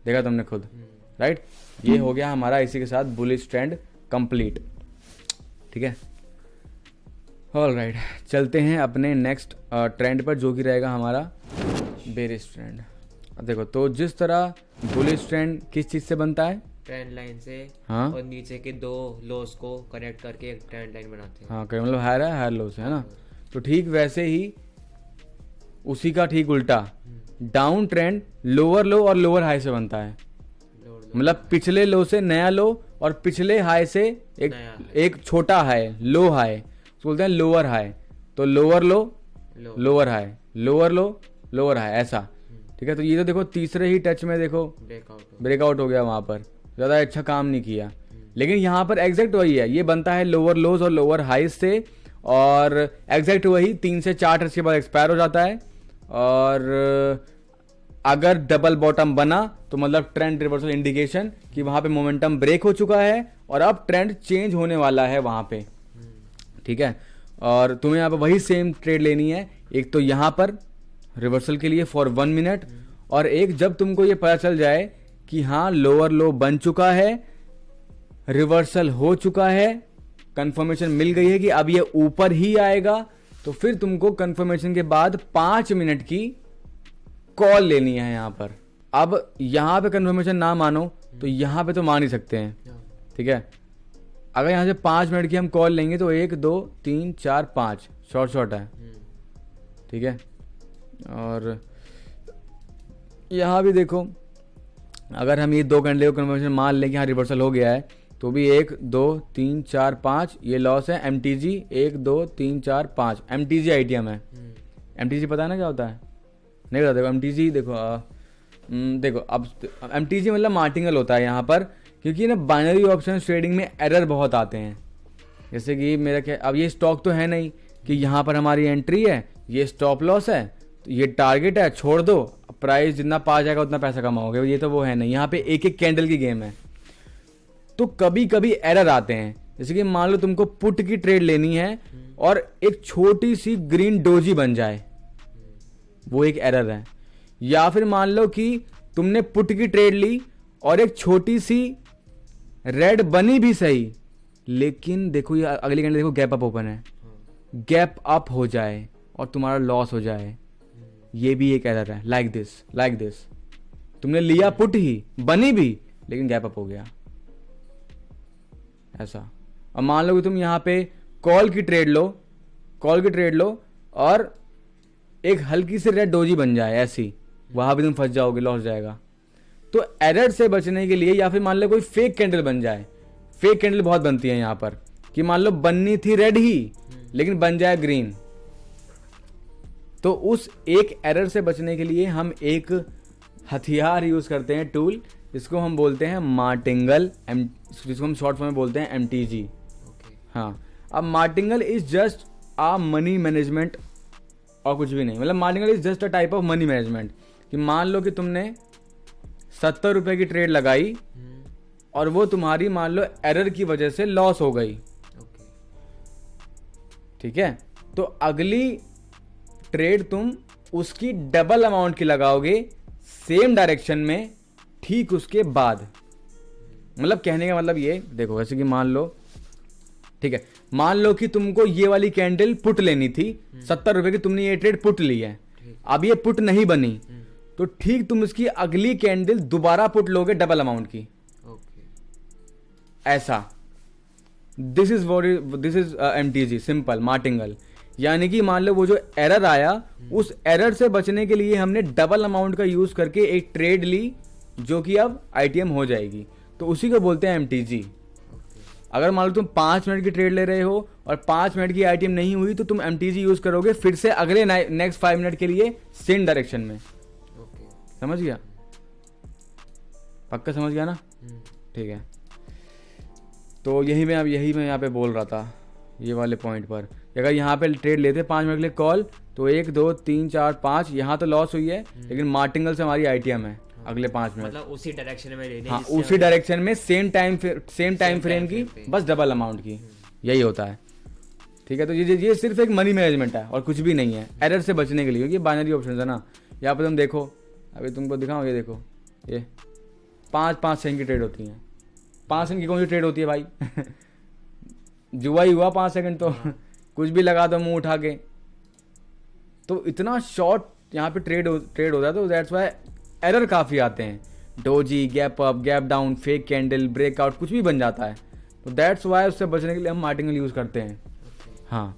देखा तुमने खुद, राइट। ये हो गया हमारा इसी के साथ बुलिश ट्रेंड कंप्लीट, ठीक है। ऑलराइट, चलते हैं अपने नेक्स्ट ट्रेंड पर जो कि रहेगा हमारा बेरिश ट्रेंड। अब देखो तो जिस तरह बुलिश ट्रेंड किस चीज से बनता है, ट्रेंड लाइन से, हाँ, और नीचे के दो लोस को कनेक्ट करके एक ट्रेंड लाइन बनाते हैं। हाँ, मतलब हायर लो से, है ना। तो ठीक वैसे ही उसी का ठीक उल्टा डाउन ट्रेंड लोअर लो और लोअर हाई से बनता है। मतलब पिछले लो से नया लो और पिछले हाई से एक छोटा हाई, लो हाई बोलते हैं, लोअर हाई। तो लोअर लो लोअर हाई, लोअर लो लोअर हाई, ऐसा, ठीक है। तो ये तो देखो तीसरे ही टच में देखो ब्रेकआउट हो गया, वहां पर ज्यादा अच्छा काम नहीं किया, लेकिन यहाँ पर एग्जैक्ट वही है, ये बनता है लोअर लोज और लोअर हाई से, और एग्जैक्ट वही 3 से 4 टच के बाद एक्सपायर हो जाता है। और अगर डबल बॉटम बना तो मतलब ट्रेंड रिवर्सल इंडिकेशन कि वहां पे मोमेंटम ब्रेक हो चुका है और अब ट्रेंड चेंज होने वाला है वहां पे, ठीक है। और तुम्हें यहाँ पे वही सेम ट्रेड लेनी है, एक तो यहाँ पर रिवर्सल के लिए फॉर 1 मिनट, और एक जब तुमको ये पता चल जाए कि हाँ लोअर लो बन चुका है, रिवर्सल हो चुका है, कंफर्मेशन मिल गई है कि अब ये ऊपर ही आएगा, तो फिर तुमको कंफर्मेशन के बाद 5 मिनट की कॉल लेनी है यहाँ पर। अब यहाँ पे कंफर्मेशन ना मानो तो यहाँ पे तो मान ही सकते हैं, ठीक है। अगर यहाँ से 5 मिनट की हम कॉल लेंगे तो 1 2 3 4 5 शॉर्ट है, ठीक है। और यहाँ भी देखो अगर हम ये 2 घंटे को कन्फर्मेशन मान लें कि हाँ रिवर्सल हो गया है, तो भी 1 2 3 4 5 ये लॉस है। MTG 1 2 3 4 5 MTG आईटीएम है। MTG पता है ना क्या होता है, नहीं पता। देखो MTG देखो अब MTG मतलब मार्टिंगल होता है यहाँ पर, क्योंकि ना बाइनरी ऑप्शन ट्रेडिंग में एरर बहुत आते हैं। जैसे कि मेरा क्या, अब ये स्टॉक तो है नहीं कि यहाँ पर हमारी एंट्री है, ये स्टॉप लॉस है, तो ये टारगेट है, छोड़ दो, प्राइस जितना पा जाएगा उतना पैसा कमाओगे, ये तो वो है नहीं। यहाँ पे एक एक कैंडल की गेम है, तो कभी कभी एरर आते हैं। जैसे कि मान लो तुमको पुट की ट्रेड लेनी है और एक छोटी सी ग्रीन डोजी बन जाए, वो एक एरर है। या फिर मान लो कि तुमने पुट की ट्रेड ली और एक छोटी सी रेड बनी भी सही, लेकिन देखो ये अगली कैंडल देखो गैप अप ओपन है, गैप अप हो जाए और तुम्हारा लॉस हो जाए, ये भी एक एरर है। लाइक दिस तुमने लिया पुट ही, बनी भी, लेकिन गैप अप हो गया, ऐसा। अब मान लो कि तुम यहां पे कॉल की ट्रेड लो और एक हल्की सी रेड डोजी बन जाए ऐसी, वहां भी तुम फंस जाओगे, लॉस जाएगा। तो एरर से बचने के लिए, या फिर मान लो कोई फेक कैंडल बन जाए, फेक कैंडल बहुत बनती है यहां पर, कि मान लो बननी थी रेड ही लेकिन बन जाए ग्रीन, तो उस एक एरर से बचने के लिए हम एक हथियार यूज करते हैं, टूल, जिसको हम बोलते हैं मार्टिंगल, जिसको हम शॉर्ट फॉर्म में बोलते हैं MTG। हाँ, अब martingale is just a money management और कुछ भी नहीं। मतलब martingale is just a type of money management, कि मान लो कि तुमने 70 रुपए की ट्रेड लगाई और वो तुम्हारी मान लो एरर की वजह से लॉस हो गई, ओके, ठीक है, तो अगली ट्रेड तुम उसकी डबल अमाउंट की लगाओगे सेम डायरेक्शन में ठीक उसके बाद। मतलब कहने का मतलब ये देखो, जैसे कि मान लो, ठीक है, मान लो कि तुमको ये वाली कैंडल पुट लेनी थी 70 रुपए की, तुमने ये ट्रेड पुट ली है, अब ये पुट नहीं बनी, तो ठीक तुम इसकी अगली कैंडल दोबारा पुट लोगे डबल अमाउंट की, ओके, ऐसा। This is MTG, simple martingale. यानी कि मान लो वो जो एरर आया, उस एरर से बचने के लिए हमने डबल अमाउंट का यूज करके एक ट्रेड ली जो कि अब ITM हो जाएगी, तो उसी को बोलते हैं MTG। अगर मान लो तुम 5 मिनट की ट्रेड ले रहे हो और 5 मिनट की ITM नहीं हुई, तो तुम MTG यूज करोगे फिर से अगले नेक्स्ट 5 मिनट के लिए सेम डायरेक्शन में। ओके, समझ गया? पक्का समझ गया ना? ठीक है, तो यही मैं यहाँ पे बोल रहा था, ये वाले पॉइंट पर। अगर यहाँ पे ट्रेड लेते 5 मिनट के लिए कॉल, तो 1 2 3 4 5 यहाँ तो लॉस हुई है, लेकिन मार्टिंगल से हमारी ITM है अगले 5 मिनट। मतलब उसी डायरेक्शन में लेने, हाँ, उसी डायरेक्शन में सेम टाइम फ्रेम की, बस डबल अमाउंट की, यही होता है। ठीक है, तो ये सिर्फ एक मनी मैनेजमेंट है और कुछ भी नहीं है, एरर से बचने के लिए, क्योंकि बाइनरी ऑप्शन है ना। यहाँ पर तुम देखो, अभी तुमको दिखाओ, ये देखो, ये 5 सेकंड की ट्रेड होती है। 5 सेकंड की कौन सी ट्रेड होती है भाई? जुआ ही हुआ 5 सेकंड तो। कुछ भी लगा दो मुंह उठा के, तो इतना शॉर्ट यहाँ पे ट्रेड होता है, तो दैट्स वाई एरर काफ़ी आते हैं। Doji, gap up, gap down, fake candle, breakout, कुछ भी बन जाता है, तो दैट्स वाई उससे बचने के लिए हम मार्टिंगल यूज़ करते हैं। हाँ,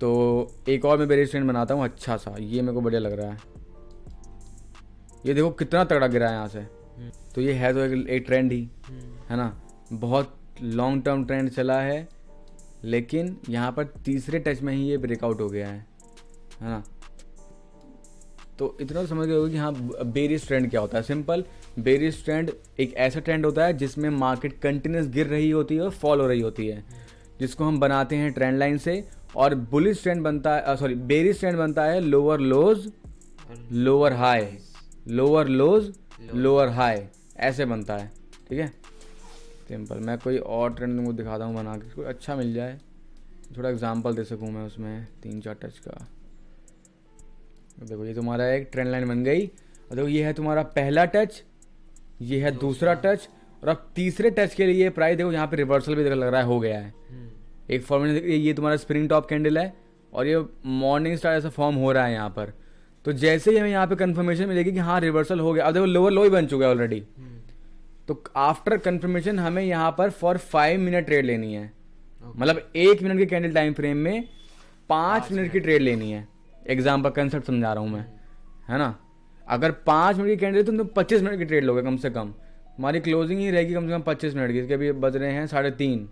तो एक और मैं बेरिश ट्रेंड बनाता हूँ अच्छा सा, ये मेरे को बढ़िया लग रहा है। ये देखो कितना तगड़ा गिरा है यहाँ से, तो ये है तो एक ट्रेंड ही है ना, बहुत लॉन्ग टर्म ट्रेंड चला है, लेकिन यहाँ पर तीसरे टच में ही ये ब्रेकआउट हो गया है ना। तो इतना तो समझ गए होगे कि हाँ, बेरिश ट्रेंड क्या होता है। सिंपल, बेरिश ट्रेंड एक ऐसा ट्रेंड होता है जिसमें मार्केट कंटिन्यूस गिर रही होती है और फॉल हो रही होती है, जिसको हम बनाते हैं ट्रेंड लाइन से। और बुलिश ट्रेंड बनता है, बेरिश ट्रेंड बनता है लोअर लोज लोअर हाई, लोअर लोज लोअर हाई, ऐसे बनता है। ठीक है, सिंपल। मैं कोई और ट्रेंड तुमको दिखाता हूँ बना के, कोई अच्छा मिल जाए, थोड़ा एग्जांपल दे सकूँ मैं उसमें 3-4 टच का। देखो ये तुम्हारा एक ट्रेंड लाइन बन गई, और देखो ये है तुम्हारा पहला टच, ये है दूसरा टच, और अब तीसरे टच के लिए प्राइस देखो यहाँ पे रिवर्सल भी लग रहा है, हो गया है एक फॉर्मेट। ये तुम्हारा स्प्रिंग टॉप कैंडल है, और ये मॉर्निंग स्टार ऐसा फॉर्म हो रहा है यहाँ पर। तो जैसे ही हमें यहाँ पे कंफर्मेशन मिलेगी कि हाँ रिवर्सल हो गया, अब देखो लोअर लो ही बन चुका है ऑलरेडी, तो आफ्टर कंफर्मेशन हमें यहाँ पर फॉर 5 मिनट ट्रेड लेनी है। मतलब 1 मिनट के कैंडल टाइम फ्रेम में 5 मिनट की ट्रेड लेनी है। एग्जाम्पल कंसेप्ट समझा रहा हूँ मैं, है ना। अगर 5 मिनट की कैंडल तो तुम 25 मिनट की ट्रेड लोगे कम से कम, हमारी क्लोजिंग ही रहेगी कम से कम 25 मिनट की। इसके अभी बज रहे हैं 3:30,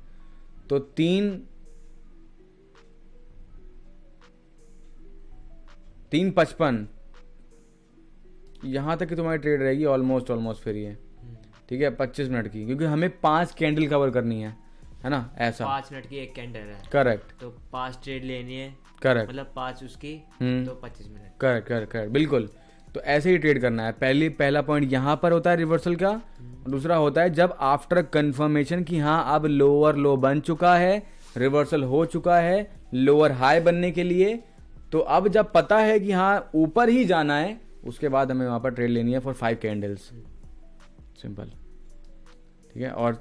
तो 3:55 यहाँ तक की तुम्हारी ट्रेड रहेगी ऑलमोस्ट फ्री है। ठीक है, 25 मिनट की, क्योंकि हमें 5 कैंडल कवर करनी है ना, ऐसा। 5 मिनट की एक कैंडल है, करेक्ट, तो 5 ट्रेड लेनी है, करेक्ट, मतलब 5 उसकी, तो 25 मिनट। करेक्ट, बिल्कुल। तो ऐसे ही ट्रेड करना है। पहला पॉइंट यहाँ पर होता है रिवर्सल का, और दूसरा होता है जब आफ्टर कंफर्मेशन कि हाँ अब लोअर लो बन चुका है, रिवर्सल हो चुका है लोअर हाई बनने के लिए, तो अब जब पता है कि हाँ ऊपर ही जाना है, उसके बाद हमें वहाँ पर ट्रेड लेनी है फॉर 5 कैंडल्स, सिंपल। ठीक है, और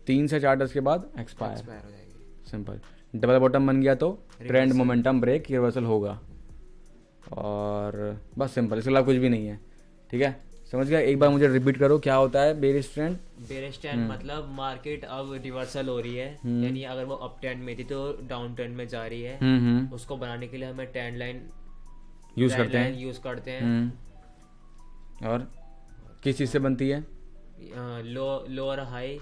3 से 4 टच के बाद एक्सपायर हो जाएगी, सिंपल। डबल बॉटम बन गया तो ट्रेंड मोमेंटम ब्रेक, रिवर्सल होगा, और बस सिंपल, इसके अलावा कुछ भी नहीं है। ठीक है, समझ गया। एक बार मुझे रिपीट करो क्या होता है बेरिश ट्रेंड। बेरिश ट्रेंड मतलब मार्केट अब रिवर्सल हो रही है, यानी अगर वो अप ट्रेंड में थी तो डाउन ट्रेंड में जा रही है, उसको बनाने के लिए हमें ट्रेंड लाइन यूज करते हैं। और किस चीज से बनती है? लोअर हाई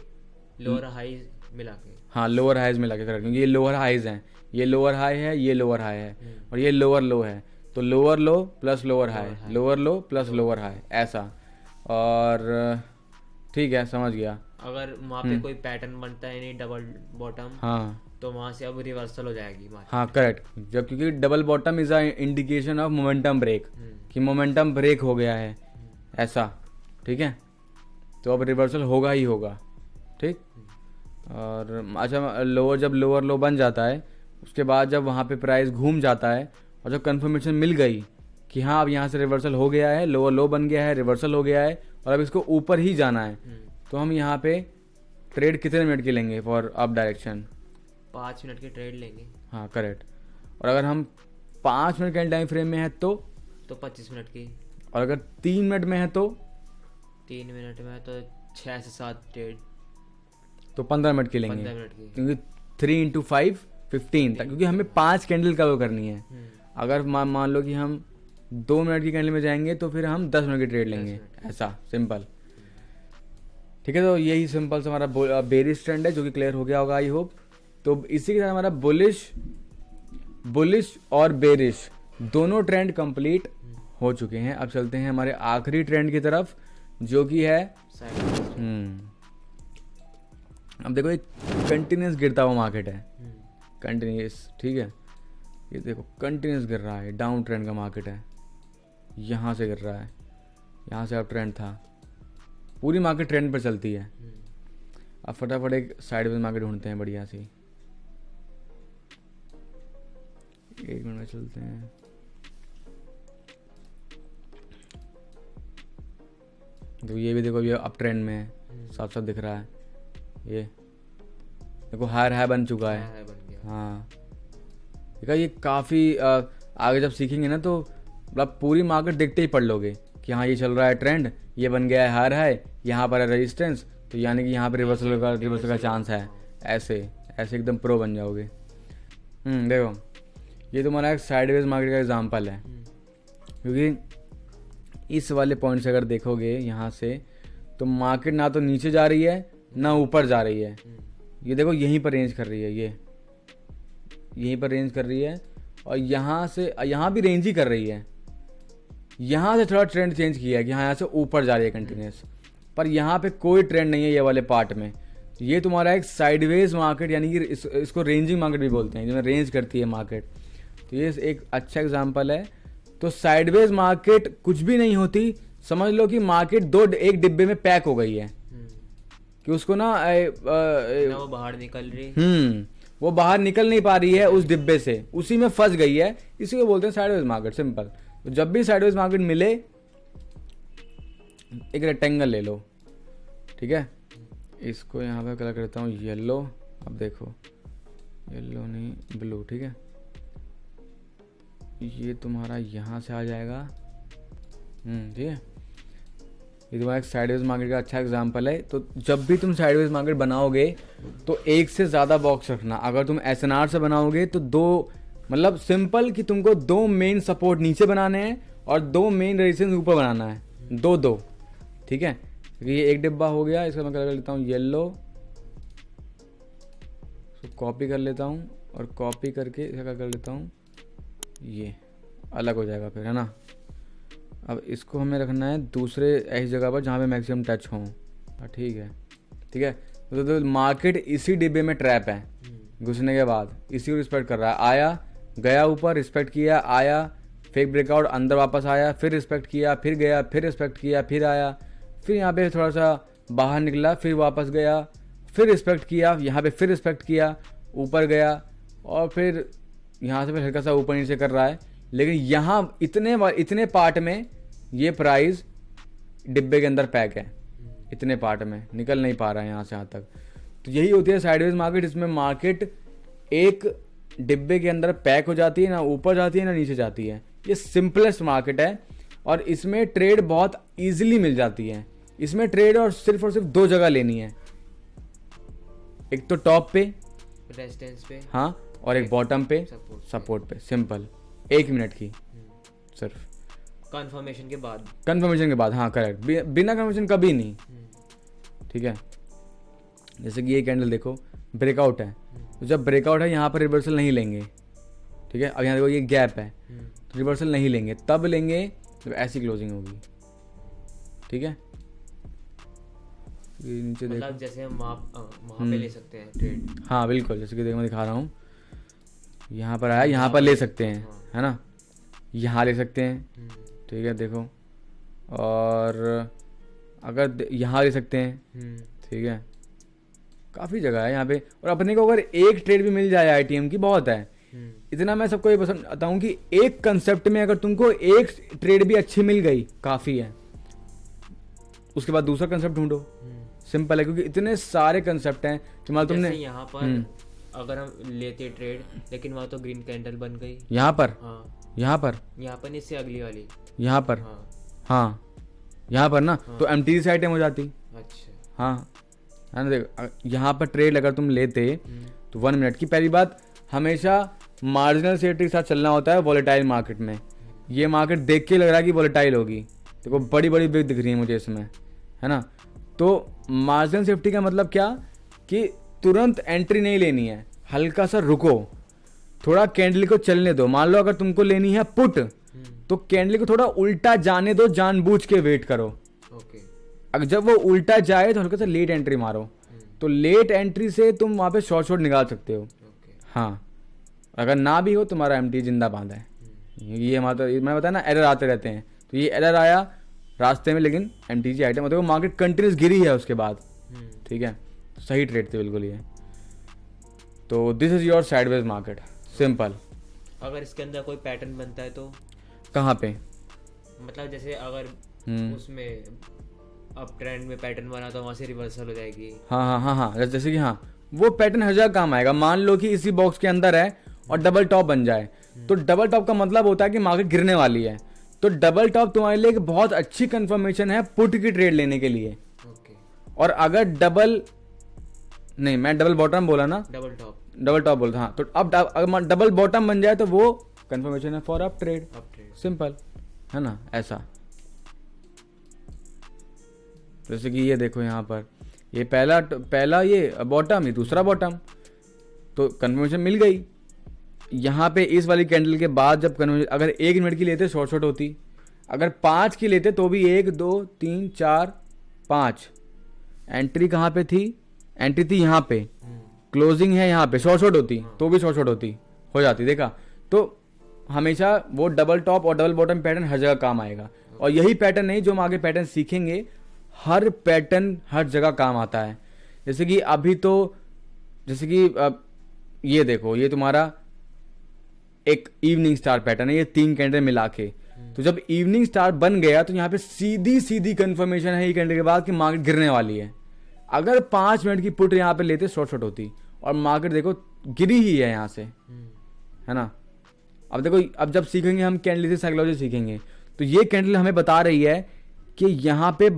मिला के। हाँ, लोअर हाइज मिला के, करेक्ट, क्योंकि ये लोअर हाइज हैं, ये लोअर हाई है, ये लोअर हाई है, और ये लोअर लो है, तो लोअर लो प्लस लोअर हाई, लोअर लो प्लस लोअर हाई, ऐसा। और ठीक है, समझ गया। अगर वहाँ पे कोई पैटर्न बनता है नहीं डबल बॉटम, हाँ, तो वहाँ से अब रिवर्सल हो जाएगी मार्केट। हाँ करेक्ट, जब क्योंकि double bottom is a indication of momentum break, कि मोमेंटम ब्रेक हो गया है, ऐसा। ठीक है, तो अब रिवर्सल होगा ही होगा, ठीक। और अच्छा, लोअर जब लोअर लो बन जाता है, उसके बाद जब वहाँ पे प्राइस घूम जाता है और जब कंफर्मेशन मिल गई कि हाँ अब यहाँ से रिवर्सल हो गया है, लोअर लो बन गया है, रिवर्सल हो गया है और अब इसको ऊपर ही जाना है, तो हम यहाँ पे ट्रेड कितने मिनट की लेंगे फॉर अप डायरेक्शन? 5 मिनट की ट्रेड लेंगे। हाँ करेक्ट। और अगर हम 5 मिनट के टाइम फ्रेम में है तो 25 मिनट की। और अगर 3 मिनट में है तो 3 मिनट में तो 6 से 7 ट्रेड, तो 15 मिनट की 15 लेंगे, मिनट की। क्योंकि 3 इंटू 5 15 तक, क्योंकि हमें 5 कैंडल कवर करनी है। अगर मान लो कि हम 2 मिनट की कैंडल में जाएंगे तो फिर हम 10 मिनट की ट्रेड लेंगे, ऐसा सिंपल, ठीक है। तो यही सिंपल से हमारा बेरिश ट्रेंड है जो कि क्लियर हो गया होगा आई होप। तो इसी के साथ हमारा बुलिश और बेरिश दोनों ट्रेंड कंप्लीट हो चुके हैं। अब चलते हैं हमारे आखिरी ट्रेंड की तरफ जो कि है अब देखो एक कंटिन्यूस गिरता हुआ मार्केट है, कंटिन्यूस, ठीक है। ये देखो कंटिन्यूस गिर रहा है, डाउन ट्रेंड का मार्केट है, यहाँ से गिर रहा है, यहाँ से अब ट्रेंड था, पूरी मार्केट ट्रेंड पर चलती है। अब फटाफट एक साइडवेज मार्केट ढूंढते हैं बढ़िया सी, 1 मिनट में चलते हैं। तो ये भी देखो ये अप ट्रेंड में है, साफ साफ दिख रहा है, ये देखो हायर हाई बन चुका है। हाँ देखा, ये काफ़ी आगे जब सीखेंगे ना तो मतलब पूरी मार्केट देखते ही पढ़ लोगे कि हाँ ये चल रहा है ट्रेंड, ये बन गया है हायर हाई, यहाँ पर है रेजिस्टेंस, तो यानी कि यहाँ पर रिवर्सल का चांस है। ऐसे ऐसे एकदम प्रो बन जाओगे। देखो ये तुम्हारा एक साइडवेज मार्केट का एग्जांपल है, क्योंकि इस वाले पॉइंट से अगर देखोगे यहाँ से तो मार्केट ना तो नीचे जा रही है ना ऊपर जा रही है। ये देखो यहीं पर रेंज कर रही है, ये यहीं पर रेंज कर रही है और यहाँ से यहाँ भी रेंज ही कर रही है। यहाँ से थोड़ा ट्रेंड चेंज किया है कि हाँ यहाँ से ऊपर जा रही है कंटिन्यूस, पर यहाँ पे कोई ट्रेंड नहीं है ये वाले पार्ट में। तो ये तुम्हारा एक साइडवेज मार्केट, यानी कि इसको रेंजिंग मार्केट भी बोलते हैं, जिसमें रेंज करती है मार्केट। तो ये एक अच्छा एग्जाम्पल है। तो साइडवेज मार्केट कुछ भी नहीं होती, समझ लो कि मार्केट एक डिब्बे में पैक हो गई है कि उसको ना वो बाहर निकल रही, वो बाहर निकल नहीं पा रही है उस डिब्बे से, उसी में फंस गई है, इसी को बोलते हैं साइडवेज मार्केट, सिंपल। तो जब भी साइडवेज मार्केट मिले एक रेक्टेंगल ले लो, ठीक है। इसको यहाँ पे कलर करता हूँ येलो, अब देखो येलो नहीं ब्लू, ठीक है। ये तुम्हारा यहाँ से आ जाएगा, ठीक है। ये तुम्हारा एक साइडवेज मार्केट का अच्छा एग्जांपल है। तो जब भी तुम साइडवेज मार्केट बनाओगे तो एक से ज़्यादा बॉक्स रखना। अगर तुम एसएनआर से बनाओगे तो दो, मतलब सिंपल कि तुमको 2 मेन सपोर्ट नीचे बनाने हैं और 2 मेन रेजिस्टेंस ऊपर बनाना है, 2-2, ठीक है। क्योंकि ये एक डिब्बा हो गया, इसका मैं कलर कर लेता हूँ येलो, इसको कॉपी कर लेता हूँ और कॉपी करके इसका कर लेता हूँ, ये अलग हो जाएगा फिर, है ना। अब इसको हमें रखना है दूसरे ऐसी जगह पर जहाँ पे मैक्सिमम टच हो, ठीक है, ठीक है। तो मार्केट इसी डिब्बे में ट्रैप है, घुसने के बाद इसी को रिस्पेक्ट कर रहा है। आया गया ऊपर, रिस्पेक्ट किया, आया फेक ब्रेकआउट, अंदर वापस आया, फिर रिस्पेक्ट किया, फिर गया, फिर रिस्पेक्ट किया, फिर आया, फिर यहाँ पे थोड़ा सा बाहर निकला, फिर वापस गया, फिर रिस्पेक्ट किया, यहाँ पे फिर रिस्पेक्ट किया, ऊपर गया और फिर यहाँ से फिर हल्का सा ऊपर नीचे कर रहा है। लेकिन यहाँ इतने पार्ट में ये प्राइस डिब्बे के अंदर पैक है, इतने पार्ट में निकल नहीं पा रहा है यहाँ से यहाँ तक। तो यही होती है साइडवेज मार्केट, इसमें मार्केट एक डिब्बे के अंदर पैक हो जाती है, ना ऊपर जाती है ना नीचे जाती है। ये सिंपलेस्ट मार्केट है और इसमें ट्रेड बहुत इजीली मिल जाती है। इसमें ट्रेड और सिर्फ 2 जगह लेनी है, एक तो टॉप पे रेजिस्टेंस पे, हाँ, और एक बॉटम पे सपोर्ट पे, सिंपल 1 मिनट की सिर्फ कंफर्मेशन के बाद, हाँ करेक्ट, बिना कंफर्मेशन कभी नहीं, ठीक है। जैसे कि ये कैंडल देखो ब्रेकआउट है, तो जब ब्रेकआउट है यहाँ पर रिवर्सल नहीं लेंगे, ठीक है। अब यहाँ देखो ये गैप है, तो रिवर्सल नहीं लेंगे, तब लेंगे जब ऐसी क्लोजिंग होगी, ठीक है। ये नीचे देखो, मतलब जैसे हम वहाँ पे ले सकते हैं ट्रेड, हाँ बिल्कुल, जैसे कि देखो मैं दिखा रहा हूँ, यहाँ पर आया, यहाँ पर ले सकते हैं, है ना, यहाँ ले सकते हैं, ठीक है। देखो और अगर यहाँ ले सकते हैं, हम्म, ठीक है, काफ़ी जगह है यहाँ पे। और अपने को अगर एक ट्रेड भी मिल जाए आईटीएम की बहुत है। हम्म, इतना मैं सबको ये पसंद बताऊँ कि एक कंसेप्ट में अगर तुमको एक ट्रेड भी अच्छी मिल गई काफ़ी है, उसके बाद दूसरा कंसेप्ट ढूंढो। सिंपल है, क्योंकि इतने सारे कंसेप्ट हैं कि मान तुमने जैसे यहाँ पर अगर हम लेते ट्रेड, लेकिन वहाँ तो ग्रीन कैंडल बन गई। यहाँ पर हाँ, यहाँ पर यहाँ पर नहीं, इससे अगली वाली। यहाँ पर हाँ, हाँ यहाँ पर ना, तो एमटीजी से आइटम हो जाती। अच्छा। हाँ है ना, देख यहाँ पर ट्रेड अगर तुम लेते तो 1 मिनट की, पहली बात हमेशा मार्जिनल सेफ्टी के साथ चलना होता है वॉलेटाइल मार्केट में। ये मार्केट देख के लग रहा है कि वॉलेटाइल होगी, देखो बड़ी बड़ी बिग दिख रही है मुझे इसमें, है ना। तो मार्जिनल सेफ्टी का मतलब क्या कि तुरंत एंट्री नहीं लेनी है, हल्का सा रुको, थोड़ा कैंडल को चलने दो। मान लो अगर तुमको लेनी है पुट, तो कैंडल को थोड़ा उल्टा जाने दो, जानबूझ के वेट करो। ओके। अगर जब वो उल्टा जाए तो हल्का सा लेट एंट्री मारो, तो लेट एंट्री से तुम वहाँ पे शॉर्ट निकाल सकते हो। ओके। हाँ, अगर ना भी हो तुम्हारा एमटी जिंदा बांधा है। ये हमारा, मैं बताया ना, एरर आते रहते हैं, तो ये एरर आया रास्ते में, लेकिन एमटीजी आइटम मतलब मार्केट कंटिन्यूस गिरी है उसके बाद, ठीक है, सही ट्रेड थे बिल्कुल ये। तो this is your sideways market, simple. अगर इसके अंदर कोई पैटर्न बनता है तो कहाँ पे? मतलब जैसे अगर उसमें अब ट्रेंड में पैटर्न बना तो वहां से रिवर्सल हो जाएगी। हाँ हाँ हाँ हाँ, जैसे कि हाँ, वो पैटर्न हर जगह काम आएगा। मान लो कि इसी बॉक्स के अंदर है और डबल टॉप बन जाए, तो डबल टॉप का मतलब होता है कि मार्केट गिरने वाली है। तो डबल टॉप तुम्हारे लिए एक बहुत अच्छी कंफर्मेशन है पुट की ट्रेड लेने के लिए। ओके। और अगर डबल नहीं, मैं डबल बॉटम बोला ना, डबल टॉप बोलता, हाँ, तो अब अगर डबल बॉटम बन जाए तो वो कंफर्मेशन है फॉर अप ट्रेड, सिंपल है ना, ऐसा। जैसे कि ये देखो यहाँ पर, ये पहला ये बॉटम, ये दूसरा बॉटम, तो कंफर्मेशन मिल गई। यहाँ पे इस वाली कैंडल के बाद जब कन्वर्जन, अगर 1 मिनट की लेते शॉर्ट होती, अगर 5 की लेते तो भी 1 2 3 4 5 एंट्री कहाँ पे थी, एंट्री थी यहाँ पे, क्लोजिंग है यहाँ पे, शॉर्ट होती तो भी शॉर्ट होती, हो जाती, देखा। तो हमेशा वो डबल टॉप और डबल बॉटम पैटर्न हर जगह काम आएगा। और यही पैटर्न नहीं, जो हम आगे पैटर्न सीखेंगे, हर पैटर्न हर जगह काम आता है। जैसे कि अभी तो, जैसे कि ये देखो, ये तुम्हारा एक इवनिंग स्टार पैटर्न है, ये 3 कैंडल मिला के। तो जब इवनिंग स्टार बन गया तो यहाँ पे सीधी सीधी कंफर्मेशन है ये कैंडल के बाद कि मार्केट गिरने वाली है। अगर 5 मिनट की पुट यहाँ पे लेते शॉर्ट होती, और मार्केट देखो गिरी ही है यहाँ से, है ना। अब देखो, अब जब सीखेंगे हम कैंडल से साइकोलॉजी सीखेंगे, तो ये कैंडल हमें बता रही है कि यहाँ पे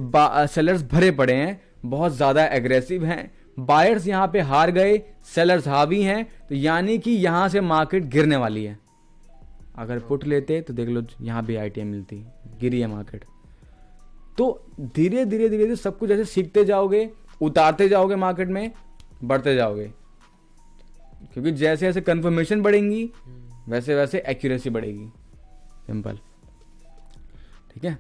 सेलर्स भरे पड़े हैं, बहुत ज्यादा एग्रेसिव हैं, बायर्स यहाँ पे हार गए, सेलर्स हावी हैं, तो यानी कि यहाँ से मार्केट गिरने वाली है। अगर पुट लेते तो देख लो यहाँ भी आईटीएम मिलती, गिरी है मार्केट। तो धीरे धीरे धीरे धीरे सब कुछ ऐसे सीखते जाओगे, उतारते जाओगे, मार्केट में बढ़ते जाओगे, क्योंकि जैसे जैसे कंफर्मेशन बढ़ेंगी वैसे वैसे एक्यूरेसी बढ़ेगी, सिंपल, ठीक है।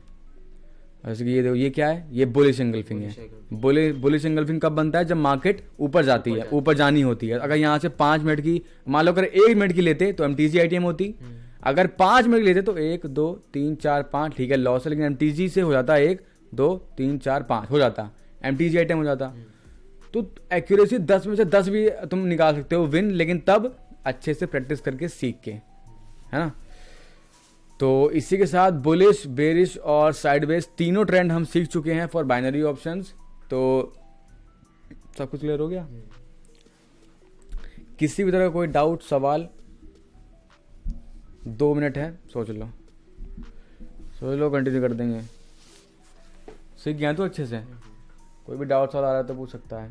जैसे कि ये देखो, ये क्या है, ये बुलिश एंगल्फिंग है। बुलिश एंगल्फिंग कब बनता है, जब मार्केट ऊपर जाती है, ऊपर जानी होती है। अगर यहाँ से 5 मिनट की, मान लो अगर 1 मिनट की लेते तो एमटीजी आईटीएम होती, अगर 5 मिनट की लेते तो 1 2 3 4 5, ठीक है, लॉस है, लेकिन एमटीजी से हो जाता 1 2 3 4 5 हो जाता, एमटीजी आईटीएम हो जाता। तो एक्यूरेसी 10 में से 10 भी तुम निकाल सकते हो विन, लेकिन तब अच्छे से प्रैक्टिस करके सीख के, है ना। तो इसी के साथ बुलिश, बेरिश और साइडवेज तीनों ट्रेंड हम सीख चुके हैं फॉर बाइनरी ऑप्शंस। तो सब कुछ क्लियर हो गया। किसी भी तरह का कोई डाउट, सवाल? 2 मिनट है, सोच लो, कंटिन्यू कर देंगे। सीख गया तो अच्छे से, कोई भी डाउट सवाल आ रहा है तो पूछ सकता है।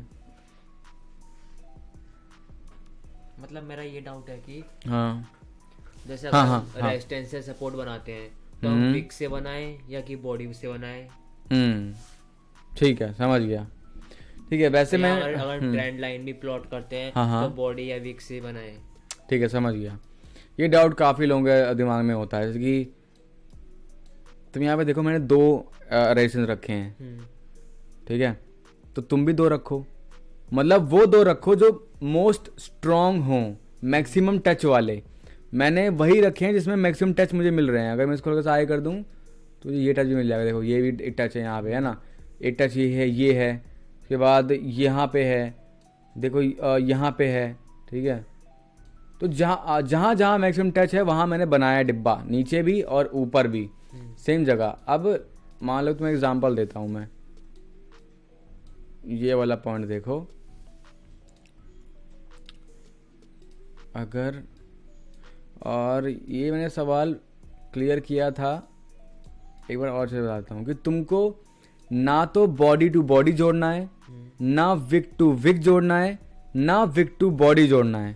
मतलब मेरा ये डाउट है कि हाँ, जैसे हाँ, रेजिस्टेंस से सपोर्ट बनाते हैं, तो हम विक से बनाएं या कि बॉडी से बनाएं? ठीक है, समझ गया, ठीक है। वैसे मैं अगर ट्रेंड लाइन भी प्लॉट करते हैं, तो बॉडी या विक से बनाएं? ठीक है, समझ गया। ये डाउट काफी लोगों के दिमाग में होता है, जैसे कि तुम यहाँ पे देखो, मैंने 2 रेजिस्टेंस रखे हैं, ठीक है, तो तुम भी 2 रखो, मतलब वो 2 रखो जो मोस्ट स्ट्रॉन्ग हो, मैक्सिमम टच वाले। मैंने वही रखे हैं जिसमें मैक्सिमम टच मुझे मिल रहे हैं। अगर मैं इसको थोड़ा सा हाई कर दूं तो ये टच भी मिल जाएगा, देखो ये भी एक टच है यहाँ पे, है ना। एक टच ये है, उसके बाद यहाँ पे है, देखो यहाँ पे है, ठीक है। तो जहाँ जहाँ जहाँ मैक्सिमम टच है वहाँ मैंने बनाया डिब्बा, नीचे भी और ऊपर भी सेम जगह। अब मान लो तुम्हें एग्जांपल देता हूँ मैं, ये वाला पॉइंट देखो, अगर, और ये मैंने सवाल क्लियर किया था, एक बार और से बताता हूँ कि तुमको ना तो बॉडी टू बॉडी जोड़ना है, ना विक टू विक जोड़ना है, ना विक टू बॉडी जोड़ना है।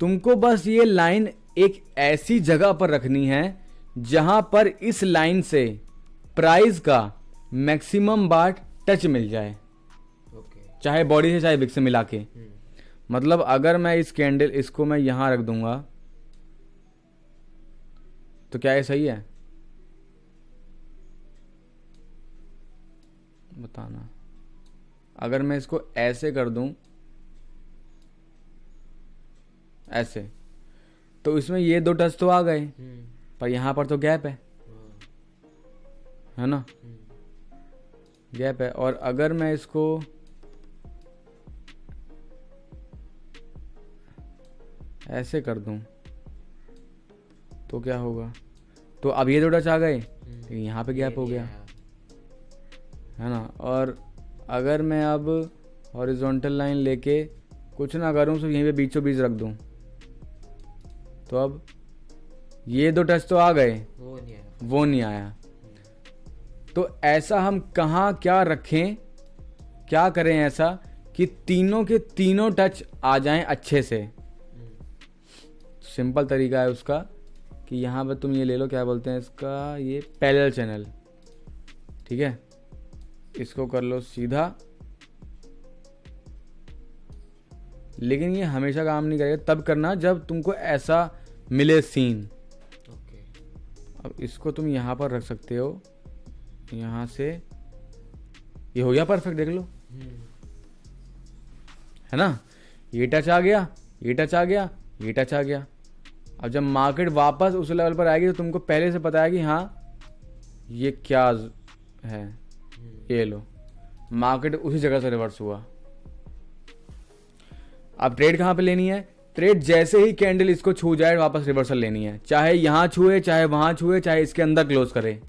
तुमको बस ये लाइन एक ऐसी जगह पर रखनी है जहां पर इस लाइन से प्राइस का मैक्सिमम बार टच मिल जाए, चाहे बॉडी से चाहे विक से मिला के। मतलब अगर मैं इस कैंडल इसको मैं यहां रख दूंगा तो क्या ये सही है? बताना। अगर मैं इसको ऐसे कर दूं, ऐसे, तो इसमें ये दो टच तो आ गए, पर यहां पर तो गैप है ना, गैप है। और अगर मैं इसको ऐसे कर दूं तो क्या होगा? तो अब ये दो टच आ गए, तो यहाँ पे गैप हो गया, है ना। और अगर मैं अब हॉरिजॉन्टल लाइन लेके कुछ ना करूं, सिर्फ यहीं पे बीचों बीच रख दूं, तो अब ये दो टच तो आ गए, वो नहीं आया। तो ऐसा हम कहाँ क्या रखें, क्या करें ऐसा कि तीनों के तीनों टच आ जाएं अच्छे से? सिंपल तरीका है उसका कि यहाँ पर तुम ये ले लो, क्या बोलते हैं इसका, ये पैरेलल चैनल, ठीक है। इसको कर लो सीधा, लेकिन ये हमेशा काम नहीं करेगा, तब करना जब तुमको ऐसा मिले सीन। अब इसको तुम यहाँ पर रख सकते हो, यहाँ से ये हो गया परफेक्ट, देख लो, है ना। ये टच आ गया, ये टच आ गया, ये टच आ गया। अब जब मार्केट वापस उस लेवल पर आएगी तो तुमको पहले से पता है कि हाँ ये क्या है, ये लो, मार्केट उसी जगह से रिवर्स हुआ। अब ट्रेड कहाँ पे लेनी है? ट्रेड जैसे ही कैंडल इसको छू जाए वापस रिवर्सल लेनी है, चाहे यहाँ छुए, चाहे वहां छुए, चाहे इसके अंदर क्लोज करे।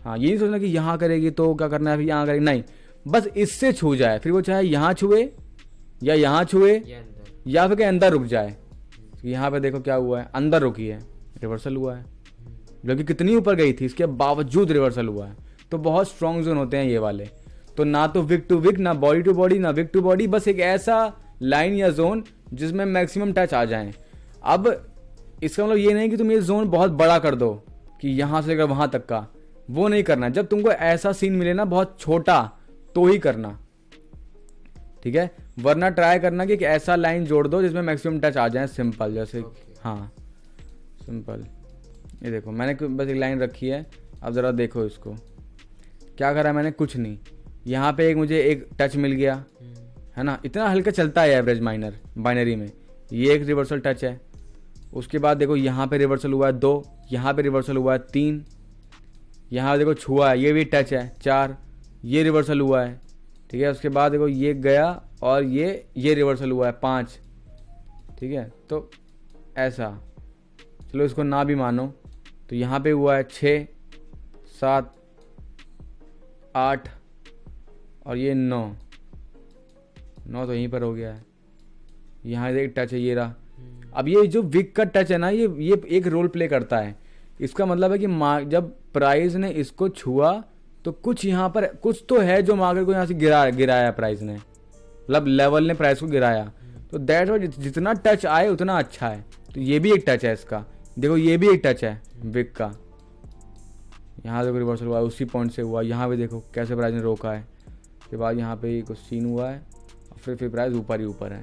हाँ, ये नहीं सोचना कि यहाँ करेगी तो क्या करना है, फिर यहाँ करेगी, नहीं, बस इससे छू जाए, फिर वो चाहे यहाँ छुए या यहाँ छुए या फिर अंदर रुक जाए। यहाँ पे देखो क्या हुआ है, अंदर रुकी है, रिवर्सल हुआ है, जबकि कितनी ऊपर गई थी, इसके बावजूद रिवर्सल हुआ है। तो बहुत स्ट्रॉन्ग जोन होते हैं ये वाले। तो ना तो विक टू विक, ना बॉडी टू बॉडी, ना विक टू बॉडी, बस एक ऐसा लाइन या जोन जिसमें मैक्सिमम टच आ जाए। अब इसका मतलब ये नहीं कि तुम ये जोन बहुत बड़ा कर दो कि यहाँ से लेकर वहां तक का, वो नहीं करना। जब तुमको ऐसा सीन मिले ना बहुत छोटा, तो ही करना, ठीक है। वरना ट्राई करना कि एक ऐसा लाइन जोड़ दो जिसमें मैक्सिमम टच आ जाए, सिंपल, जैसे हाँ सिंपल। ये देखो मैंने बस एक लाइन रखी है। अब ज़रा देखो इसको क्या करा मैंने, कुछ नहीं, यहाँ पे एक मुझे एक टच मिल गया, है ना, इतना हल्का चलता है एवरेज माइनर बाइनरी में। ये एक रिवर्सल टच है। उसके बाद देखो यहाँ पे रिवर्सल हुआ है 2, यहाँ पे रिवर्सल हुआ है 3, यहाँ देखो छुआ है, ये भी टच है 4, ये रिवर्सल हुआ है, ठीक है। उसके बाद देखो ये गया और ये रिवर्सल हुआ है 5, ठीक है। तो ऐसा, चलो इसको ना भी मानो, तो यहाँ पे हुआ है 6, 7, 8 और ये 9 तो यहीं पर हो गया है। यहाँ एक टच है, ये रहा। अब ये जो विक का टच है ना, ये एक रोल प्ले करता है। इसका मतलब है कि जब प्राइस ने इसको छुआ तो कुछ यहाँ पर कुछ तो है जो मार्केट को यहाँ से गिराया प्राइस ने, मतलब लेवल ने प्राइस को गिराया। तो दैट वाइज जितना टच आए उतना अच्छा है। तो ये भी एक टच है इसका, देखो ये भी एक टच है विक का। यहाँ देखो रिवर्सल हुआ है, उसी पॉइंट से हुआ। यहाँ पे देखो कैसे प्राइस ने रोका है, उसके बाद यहाँ पे कुछ सीन हुआ है और फिर प्राइस ऊपर ही ऊपर है।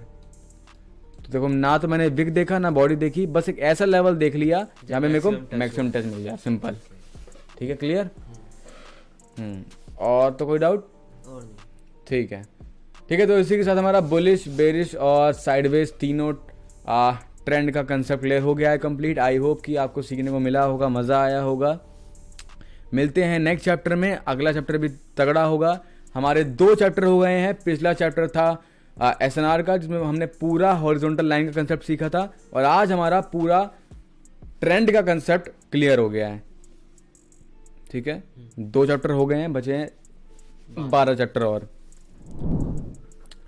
तो देखो ना तो मैंने विक देखा ना बॉडी देखी, बस एक ऐसा लेवल देख लिया जहाँ पे मेरे को मैक्सिमम टच मिल जाए, सिंपल, ठीक है, क्लियर। और तो कोई डाउट? ठीक है, ठीक है। तो इसी के साथ हमारा बुलिश, बेरिश और साइडवेज तीनों ट्रेंड का कंसेप्ट क्लियर हो गया है कंप्लीट। आई होप कि आपको सीखने को मिला होगा, मज़ा आया होगा। मिलते हैं नेक्स्ट चैप्टर में, अगला चैप्टर भी तगड़ा होगा। हमारे 2 चैप्टर हो गए हैं। पिछला चैप्टर था SNR का, जिसमें हमने पूरा हॉरिजॉन्टल लाइन का कंसेप्ट सीखा था, और आज हमारा पूरा ट्रेंड का कंसेप्ट क्लियर हो गया है। ठीक है, 2 चैप्टर हो गए हैं, बचे हैं 12 चैप्टर और।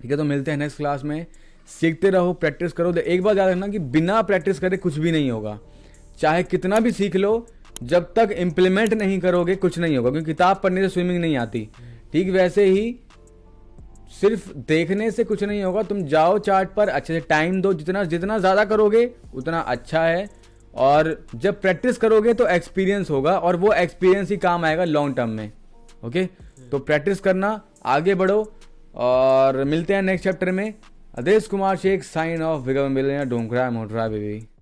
ठीक है, तो मिलते हैं नेक्स्ट क्लास में। सीखते रहो, प्रैक्टिस करो। एक बात याद रखना कि बिना प्रैक्टिस करे कुछ भी नहीं होगा। चाहे कितना भी सीख लो, जब तक इम्प्लीमेंट नहीं करोगे कुछ नहीं होगा, क्योंकि किताब पढ़ने से स्विमिंग नहीं आती। ठीक वैसे ही सिर्फ देखने से कुछ नहीं होगा। तुम जाओ चार्ट पर, अच्छे से टाइम दो, जितना जितना ज़्यादा करोगे उतना अच्छा है। और जब प्रैक्टिस करोगे तो एक्सपीरियंस होगा, और वो एक्सपीरियंस ही काम आएगा लॉन्ग टर्म में। ओके, तो प्रैक्टिस करना, आगे बढ़ो, और मिलते हैं नेक्स्ट चैप्टर में। Aadesh Kumar Shaikh, sign off, become a millionaire, don't cry more cry baby.